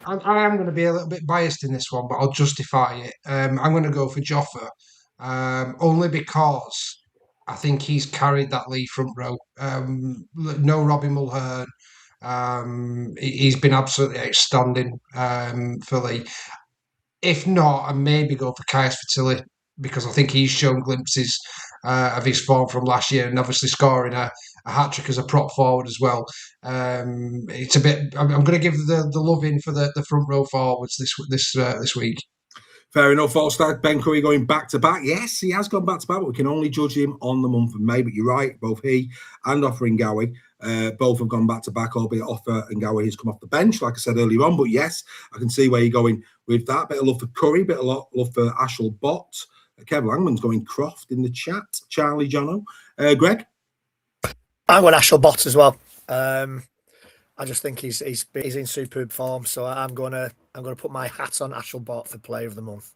I am going to be a little bit biased in this one, but I'll justify it. I'm going to go for Joffa, only because I think he's carried that Leigh front row. No Robbie Mulhern. He's been absolutely outstanding for Leigh. If not, I maybe go for Caius Fertilli, because I think he's shown glimpses of his form from last year, and obviously scoring a hat-trick as a prop forward as well. It's a bit. I'm going to give the love in for the front row forwards this week. Fair enough. All-star Ben Curry going back-to-back. Yes, he has gone back-to-back, but we can only judge him on the month of May. But you're right, both he and Offa Ngowie, both have gone back-to-back, albeit Offa Ngowie has come off the bench, like I said earlier on. But yes, I can see where you're going with that. Bit of love for Curry, bit of love for Ashelbot. Kev Langman's going Croft in the chat. Charlie Jono. Greg? I'm going Ashelbot as well. I just think he's in superb form, so I'm going to put my hat on Ashelbot for Player of the Month.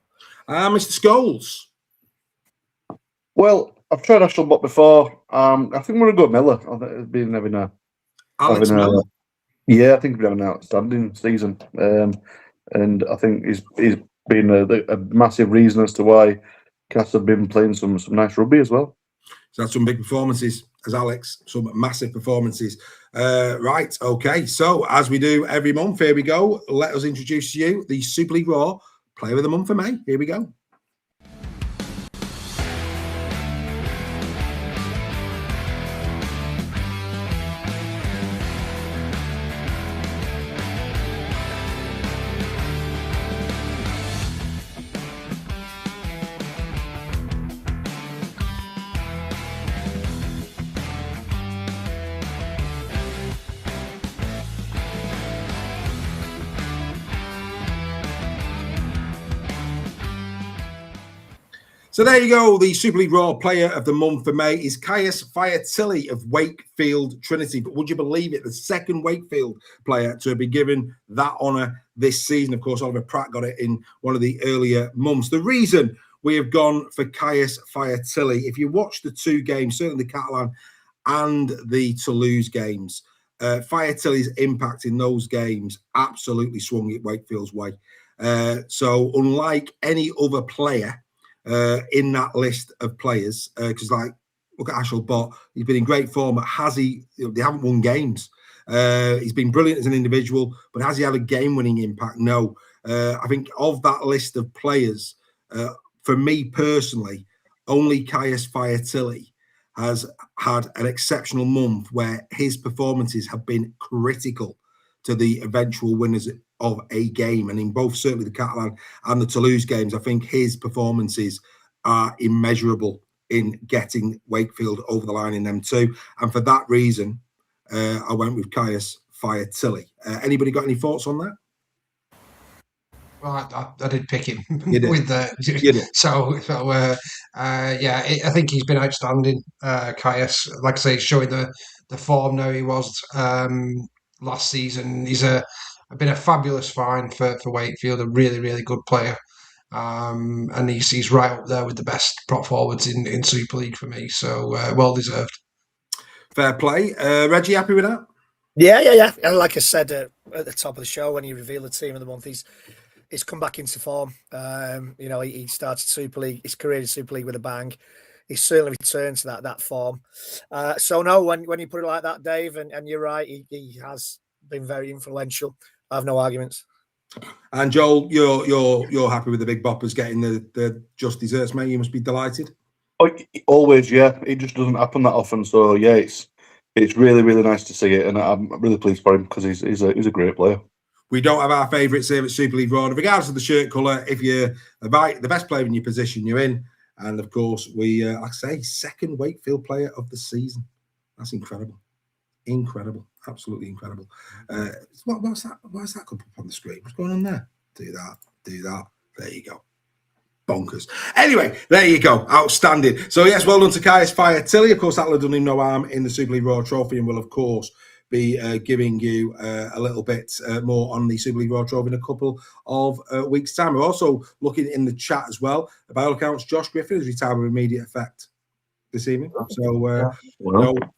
Mr. Scholes. Well, I've tried Ashelbot before. I think we're going to go Miller. I think it's been having Alex Miller. Yeah, I think we're having an outstanding season. and I think he's been a massive reason as to why Cass have been playing some nice rugby as well. So that's some big performances, as Alex, some massive performances. Right, okay. So as we do every month, here we go. Let us introduce to you the Super League Raw Player of the Month for May. Here we go. So there you go. The Super League Raw Player of the Month for May is Caius Fiatilli of Wakefield Trinity. But would you believe it? The second Wakefield player to be given that honour this season. Of course, Oliver Pratt got it in one of the earlier months. The reason we have gone for Caius Fiatilli, if you watch the two games, certainly the Catalan and the Toulouse games, Fiatilli's impact in those games absolutely swung it Wakefield's way. So unlike any other player in that list of players, because like look at Ashel Bott, he's been in great form, but has he? They haven't won games. He's been brilliant as an individual, but has he had a game-winning impact? No. I think of that list of players, for me personally, only Caius Fiatilli has had an exceptional month where his performances have been critical to the eventual winners of a game. And in both, certainly the Catalan and the Toulouse games, I think his performances are immeasurable in getting Wakefield over the line in them too. And for that reason, I went with Caius Fiatilli. Anybody got any thoughts on that? Well, I did pick him with the yeah. I think he's been outstanding, Caius. Like I say, showing the form now he was last season. He's been a fabulous find for Wakefield. A really, really good player, and he's right up there with the best prop forwards in Super League for me. So well deserved. Fair play, Reggie. Happy with that? Yeah. And like I said at the top of the show, when you reveal the team of the month, he's come back into form. He started Super League, his career in Super League with a bang. He's certainly returned to that form. So no, when you put it like that, Dave, and you're right, he has been very influential. I have no arguments. And Joel, you're happy with the big boppers getting the just desserts, mate? You must be delighted. Oh, always, yeah. It just doesn't happen that often. So yeah, it's really, really nice to see it, and I'm really pleased for him because he's a great player. We don't have our favourites here at Super League Raw. Regardless of the shirt colour, if you're the best player in your position, you're in. And of course, we, like I say, second Wakefield player of the season. That's incredible. Incredible. Absolutely incredible. What's that? Why's that come up on the screen? What's going on there? Do that. There you go. Bonkers. Anyway, there you go. Outstanding. So, yes, well done to Caius Fiatilli. Of course, that'll have done him no harm in the Super League Raw trophy, and will, of course, be giving you a little bit more on the Super League Raw trophy in a couple of weeks' time. We're also looking in the chat as well. By all accounts, Josh Griffin has retired with immediate effect this evening. So,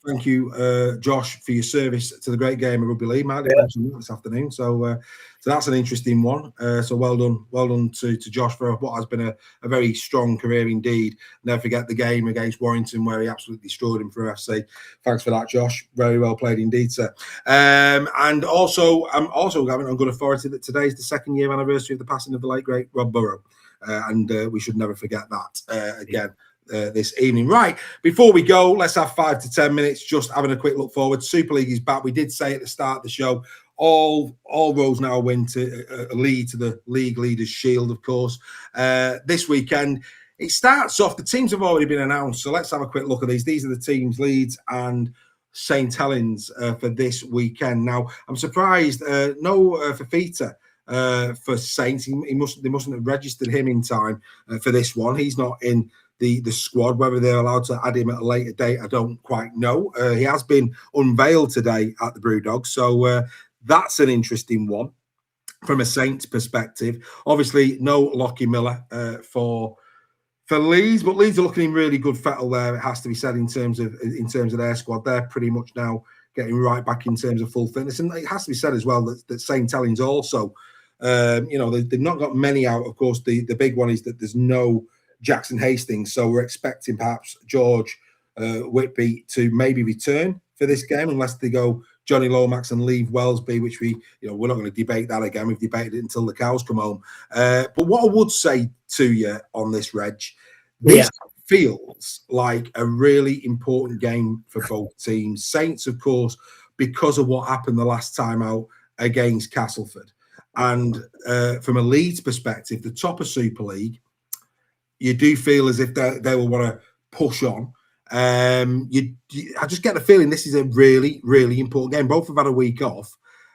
thank you, Josh, for your service to the great game of rugby league. Mark mentioned this afternoon. So that's an interesting one. So well done to Josh for what has been a very strong career indeed. Never forget the game against Warrington where he absolutely destroyed him for FC. Thanks for that, Josh. Very well played indeed, sir. And also, I'm having on good authority that today is the second year anniversary of the passing of the late great Rob Burrow, and we should never forget that again. This evening. Right, before we go, let's have 5 to 10 minutes just having a quick look forward. Super League is back. We did say at the start of the show, all roads now lead to the League Leaders Shield, of course. This weekend, it starts off, the teams have already been announced, so let's have a quick look at these. These are the teams, Leeds and St. Helens, for this weekend. Now, I'm surprised, no Fafita for Saints. They mustn't have registered him in time for this one. He's not in the squad. Whether they're allowed to add him at a later date, I don't quite know. He has been unveiled today at the Brewdog, so that's an interesting one from a Saints perspective. Obviously, no Lockie Miller for Leeds, but Leeds are looking in really good fettle there. It has to be said in terms of their squad. They're pretty much now getting right back in terms of full fitness, and it has to be said as well that St. Helens also They've not got many out. Of course, the big one is that there's no Jackson Hastings, so we're expecting perhaps George Whitby to maybe return for this game, unless they go Johnny Lomax and leave Wellesby, which we're not going to debate that again. We've debated it until the cows come home. But what I would say to you on this, Reg, this feels like a really important game for both teams. Saints, of course, because of what happened the last time out against Castleford. And from a Leeds perspective, the top of Super League, you do feel as if they will want to push on. I just get the feeling this is a really, really important game. Both have had a week off.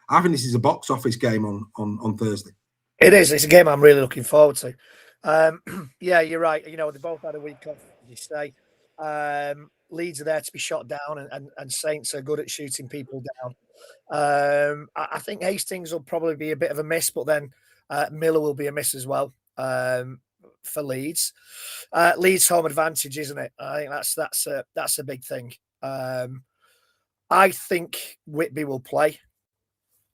I think this is a box office game on Thursday. It is. It's a game I'm really looking forward to. Yeah, you're right. They both had a week off, as you say. Leeds are there to be shot down, and Saints are good at shooting people down. I think Hastings will probably be a bit of a miss, but then Miller will be a miss as well for Leeds. Leeds home advantage, isn't it? I think that's a big thing. I think Whitby will play.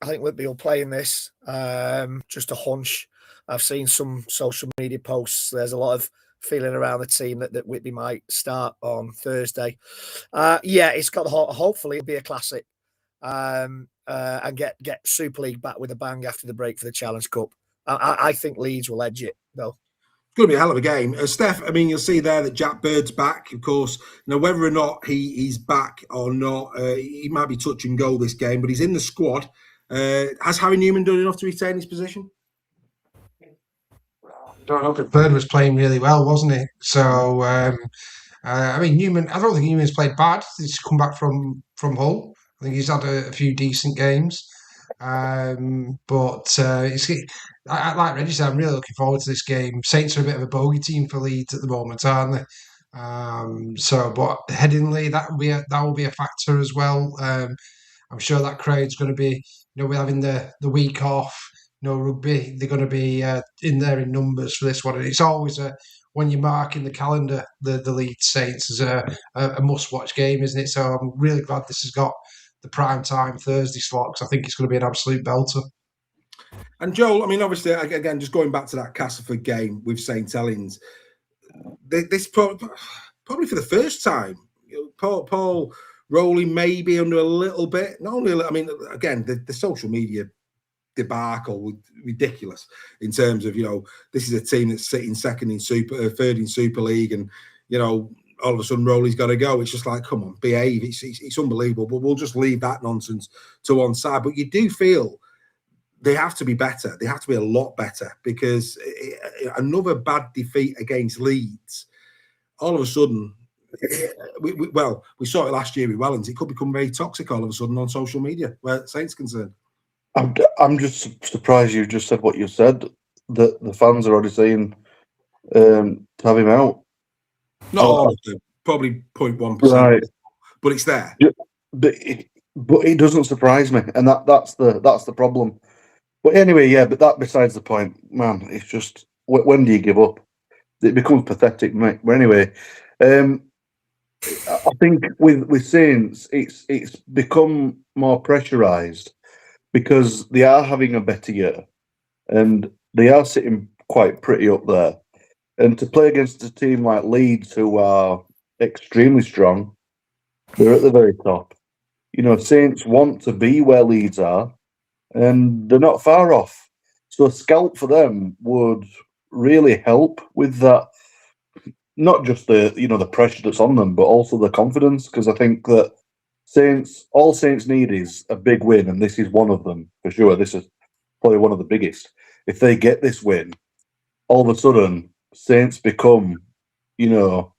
I think Whitby will play in this. Just a hunch. I've seen some social media posts. There's a lot of feeling around the team that Whitby might start on Thursday. It's got hopefully it'll be a classic. And get Super League back with a bang after the break for the Challenge Cup. I think Leeds will edge it, though. It's going to be a hell of a game. Steph, I mean, you'll see there that Jack Bird's back, of course. Now, whether or not he's back or not, he might be touch and go this game, but he's in the squad. Has Harry Newman done enough to retain his position? Don't know, but Bird was playing really well, wasn't he? So, Newman, I don't think Newman's played bad. He's come back from Hull. I think he's had a few decent games. Like Reggie said, I'm really looking forward to this game. Saints are a bit of a bogey team for Leeds at the moment, aren't they? But headingly, that will be a factor as well. I'm sure that crowd's going to be, we're having the week off. Rugby, they're going to be in there in numbers for this one. And it's always when you mark in the calendar the Leeds Saints is a must-watch game, isn't it? So I'm really glad this has got the prime time Thursday slot, because I think it's going to be an absolute belter. And Joel, I mean, obviously, again, just going back to that Castleford game with St Helens, this probably for the first time, Paul Rowley may be under a little bit. Not only, I mean, again, the social media debacle ridiculous in terms of this is a team that's sitting third in Super League, and all of a sudden Rowley's got to go. It's just like, come on, behave. It's unbelievable. But we'll just leave that nonsense to one side. But you do feel they have to be better. They have to be a lot better, because another bad defeat against Leeds, all of a sudden, we saw it last year with Wellens. It could become very toxic all of a sudden on social media where Saints concerned. I'm just surprised you just said what you said, that the fans are already saying to have him out. Not all of them, probably 0.1%, right? But it's there. Yeah, but it doesn't surprise me, and that's the problem. But anyway, but that besides the point, man. It's just, when do you give up? It becomes pathetic, mate. But anyway, I think with Saints, it's become more pressurised, because they are having a better year, and they are sitting quite pretty up there. And to play against a team like Leeds, who are extremely strong, they're at the very top. Saints want to be where Leeds are, and they're not far off. So a scalp for them would really help with that. Not just the pressure that's on them, but also the confidence, because I think that all Saints need is a big win, and this is one of them for sure. This is probably one of the biggest. If they get this win, all of a sudden Saints become, the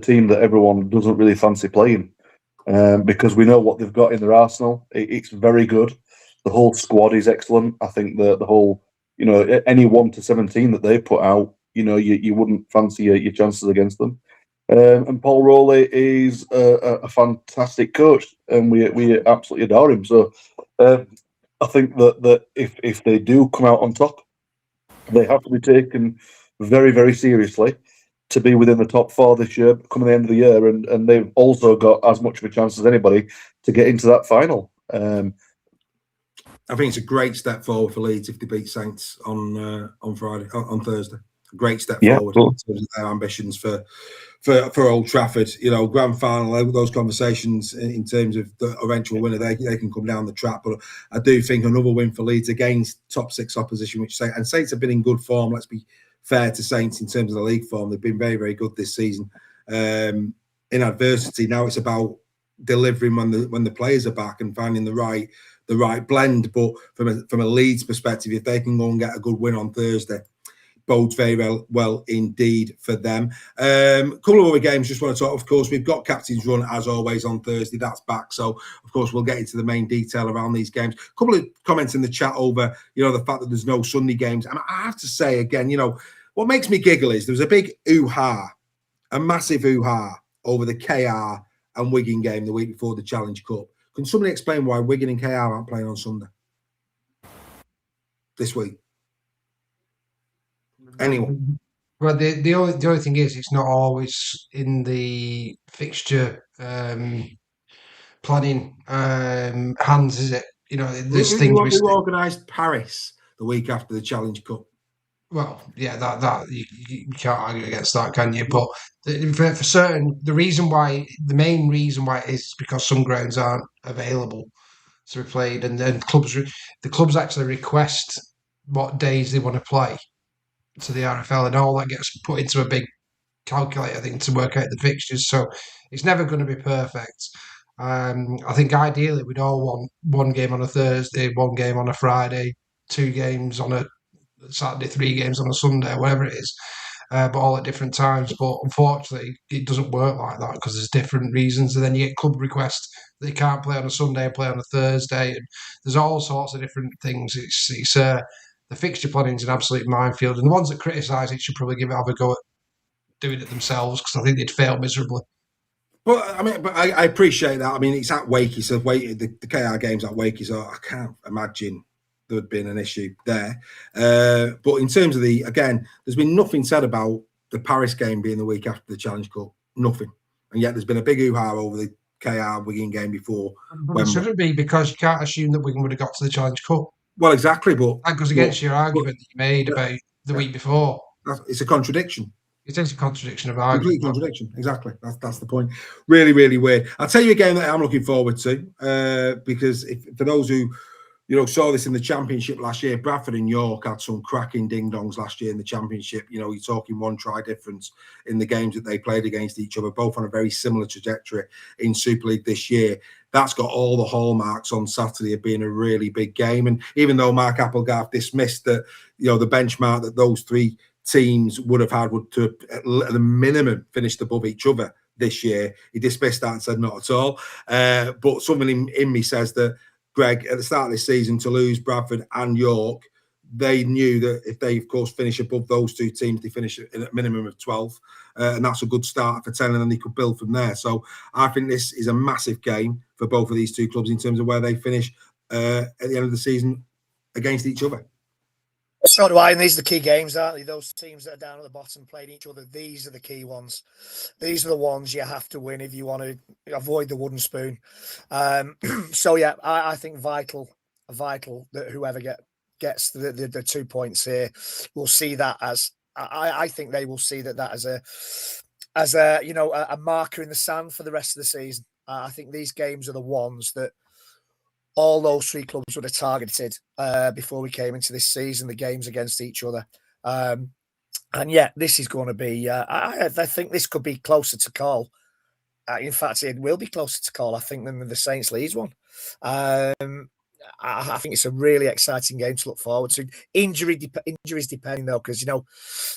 team that everyone doesn't really fancy playing, because we know what they've got in their arsenal. It's very good. The whole squad is excellent. I think the whole, any 1 to 17 that they put out, you wouldn't fancy your chances against them. And Paul Rowley is a fantastic coach, and we absolutely adore him. So I think that if they do come out on top, they have to be taken very, very seriously to be within the top 4 this year, coming the end of the year, and they've also got as much of a chance as anybody to get into that final. I think it's a great step forward for Leeds if they beat Saints on Thursday. A great step forward in terms of their ambitions for Old Trafford. You know, grand final, those conversations in terms of the eventual winner, they can come down the track. But I do think another win for Leeds against top 6 opposition, which Saints have been in good form. Let's be fair to Saints in terms of the league form. They've been very, very good this season. In adversity, now it's about delivering when the players are back and finding the right blend. But from a Leeds perspective, if they can go and get a good win on Thursday, bodes very well indeed for them. Couple of other games just want to talk. Of course, we've got Captain's Run as always on Thursday. That's back. So of course we'll get into the main detail around these games. A couple of comments in the chat over, the fact that there's no Sunday games. And I have to say again, what makes me giggle is there was a big ooh-ha, a massive ooh-ha over the KR and Wigan game the week before the Challenge Cup. Can somebody explain why Wigan and KR aren't playing on Sunday this week? Anyone? Well, the only thing is, it's not always in the fixture planning hands, is it? There's things who organised Paris the week after the Challenge Cup. Well, yeah, that you can't argue against that, can you? But for certain, the main reason why is because some grounds aren't available to be played, and then the clubs actually request what days they want to play to the RFL, and all that gets put into a big calculator thing to work out the fixtures. So it's never going to be perfect. I think ideally we'd all want one game on a Thursday, one game on a Friday, 2 games on a Saturday, 3 games on a Sunday, whatever it is, but all at different times. But unfortunately, it doesn't work like that because there's different reasons. And then you get club requests that they can't play on a Sunday and play on a Thursday, and there's all sorts of different things. It's the fixture planning is an absolute minefield, and the ones that criticise it should probably have a go at doing it themselves because I think they'd fail miserably. Well, I appreciate that. I mean, it's at Wakey, so the KR game's at Wakey, so I can't imagine there would have been an issue there. But in terms of there's been nothing said about the Paris game being the week after the Challenge Cup. Nothing. And yet there's been a big hoo-ha over the KR Wigan game before. But it shouldn't be, because you can't assume that Wigan would have got to the Challenge Cup. Well, exactly, but that goes against your argument that you made about the week before. It's a contradiction. It is a contradiction of argument. Complete contradiction. Exactly. That's the point. Really, really weird. I'll tell you a game that I'm looking forward to because for those who saw this in the Championship last year, Bradford and York had some cracking ding-dongs last year in the Championship. You're talking 1 try difference in the games that they played against each other, both on a very similar trajectory in Super League this year. That's got all the hallmarks on Saturday of being a really big game. And even though Mark Applegarth dismissed that, the benchmark that those 3 teams would have had would to at the minimum finished above each other this year, he dismissed that and said not at all. But something in me says that, Greg, at the start of this season, to lose Bradford and York, they knew that if they, of course, finish above those 2 teams, they finish at a minimum of 12. And that's a good start for 10, and then they could build from there. So I think this is a massive game for both of these 2 clubs in terms of where they finish at the end of the season against each other. So do I, and these are the key games, aren't they? Those teams that are down at the bottom playing each other, these are the key ones. These are the ones you have to win if you want to avoid the wooden spoon. So, yeah, I think vital that whoever gets the 2 points here will see that as, I think they will see that as a marker in the sand for the rest of the season. I think these games are the ones that all those 3 clubs would have targeted before we came into this season, the games against each other. And yeah, this is going to be, I think this could be closer to call. In fact, it will be closer to call, I think, than the Saints Leeds one. I think it's a really exciting game to look forward to. Injuries depending, though, because,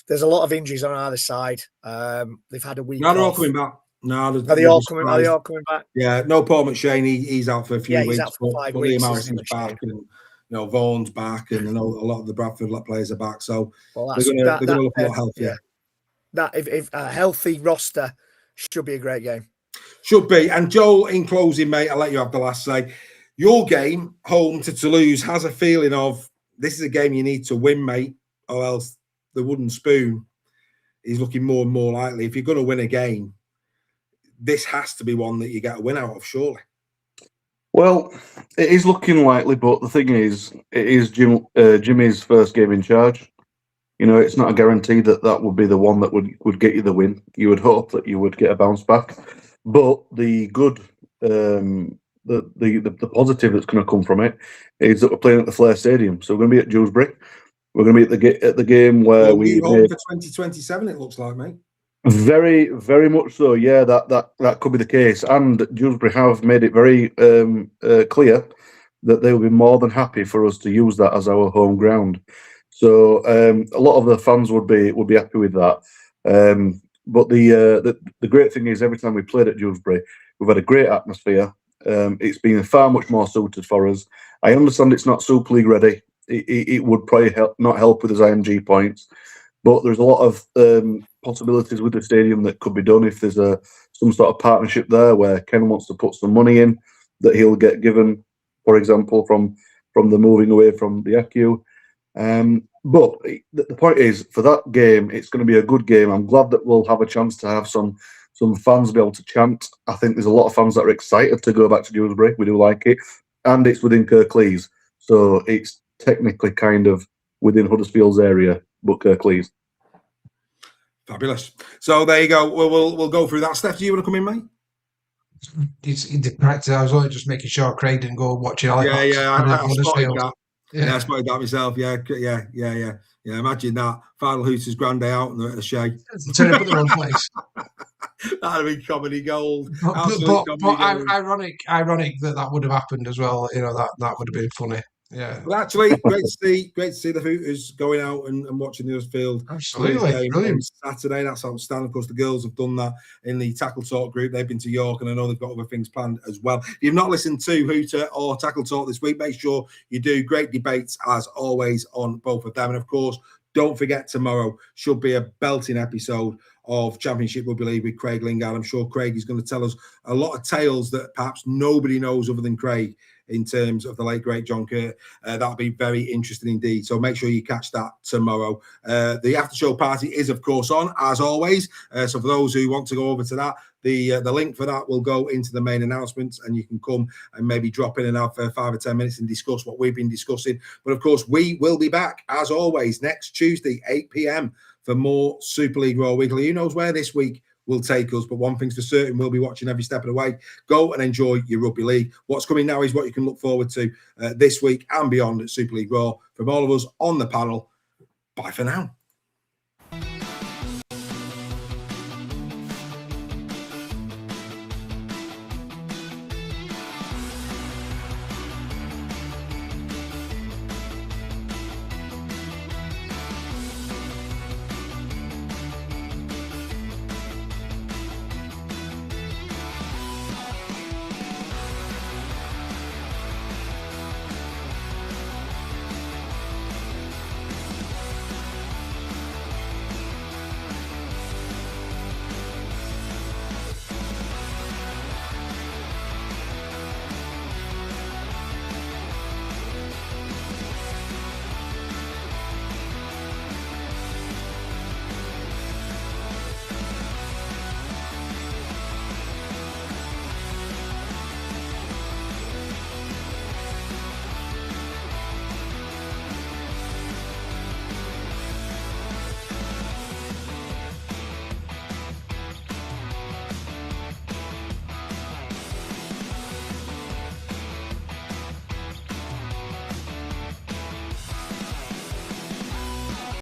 there's a lot of injuries on either side. They've had a week off. They're all coming back. No, are they all coming back? Yeah, no Paul McShane. He's out for a few weeks. He's out for 5 weeks. Liam Harrison's back, and Vaughan's back, and a lot of the Bradford players are back. So they're going to look a lot healthier. That if a healthy roster should be a great game. Should be. And Joel, in closing, mate, I'll let you have the last say. Your game, home to Toulouse, has a feeling of this is a game you need to win, mate, or else the wooden spoon is looking more and more likely. If you're going to win a game, this has to be one that you get a win out of, surely. Well, it is looking likely, but the thing is, it is Jimmy's first game in charge. You know, it's not a guarantee that that would be the one that would get you the win. You would hope that you would get a bounce back, but the good, the positive that's going to come from it is that we're playing at the Flair Stadium, so we're going to be at Dewsbury. We're going to be at the game where we home for 2027. It looks like, mate. Very, very much so. Yeah, that could be the case. And Dewsbury have made it very clear that they will be more than happy for us to use that as our home ground. So a lot of the fans would be happy with that. But the great thing is, every time we played at Dewsbury, we've had a great atmosphere. It's been far much more suited for us. I understand it's not Super League ready. It would probably not help with his IMG points, but there's a lot of possibilities with the stadium that could be done if there's some sort of partnership there where Ken wants to put some money in that he'll get given, for example, from the moving away from the ACU. But the point is, for that game, it's going to be a good game. I'm glad that we'll have a chance to have some fans be able to chant. I think there's a lot of fans that are excited to go back to Dewsbury. We do like it. And it's within Kirklees. So it's technically kind of within Huddersfield's area, but Kirklees. Fabulous. So there you go. We'll go through that. Steph, do you want to come in, mate? I was only just making sure Craig didn't go watching Halifax. I spotted that. Yeah, I spotted that myself. Yeah. Imagine that. Final Hooters Grand Day out at the Shay. Turn up at the wrong place. That'd be comedy gold. But ironic that would have happened as well. You know, that would have been funny. Yeah. Well, actually, great to see the Hooters going out and watching the Huddersfield. Absolutely, brilliant. Saturday, that's outstanding. Of course, the girls have done that in the Tackle Talk group. They've been to York, and I know they've got other things planned as well. If you've not listened to Hooter or Tackle Talk this week, make sure you do. Great debates as always on both of them, and of course, don't forget tomorrow should be a belting episode of Championship Rugby League with Craig Lingard. I'm sure Craig is going to tell us a lot of tales that perhaps nobody knows other than Craig in terms of the late, great John Kear. That'll be very interesting indeed. So make sure you catch that tomorrow. The after show party is, of course, on, as always. So for those who want to go over to that, the link for that will go into the main announcements, and you can come and maybe drop in and have 5 or 10 minutes and discuss what we've been discussing. But of course, we will be back, as always, next Tuesday, 8 p.m. for more Super League Raw Weekly. Who knows where this week will take us, but one thing's for certain, we'll be watching every step of the way. Go and enjoy your rugby league. What's coming now is what you can look forward to this week and beyond at Super League Raw. From all of us on the panel, bye for now.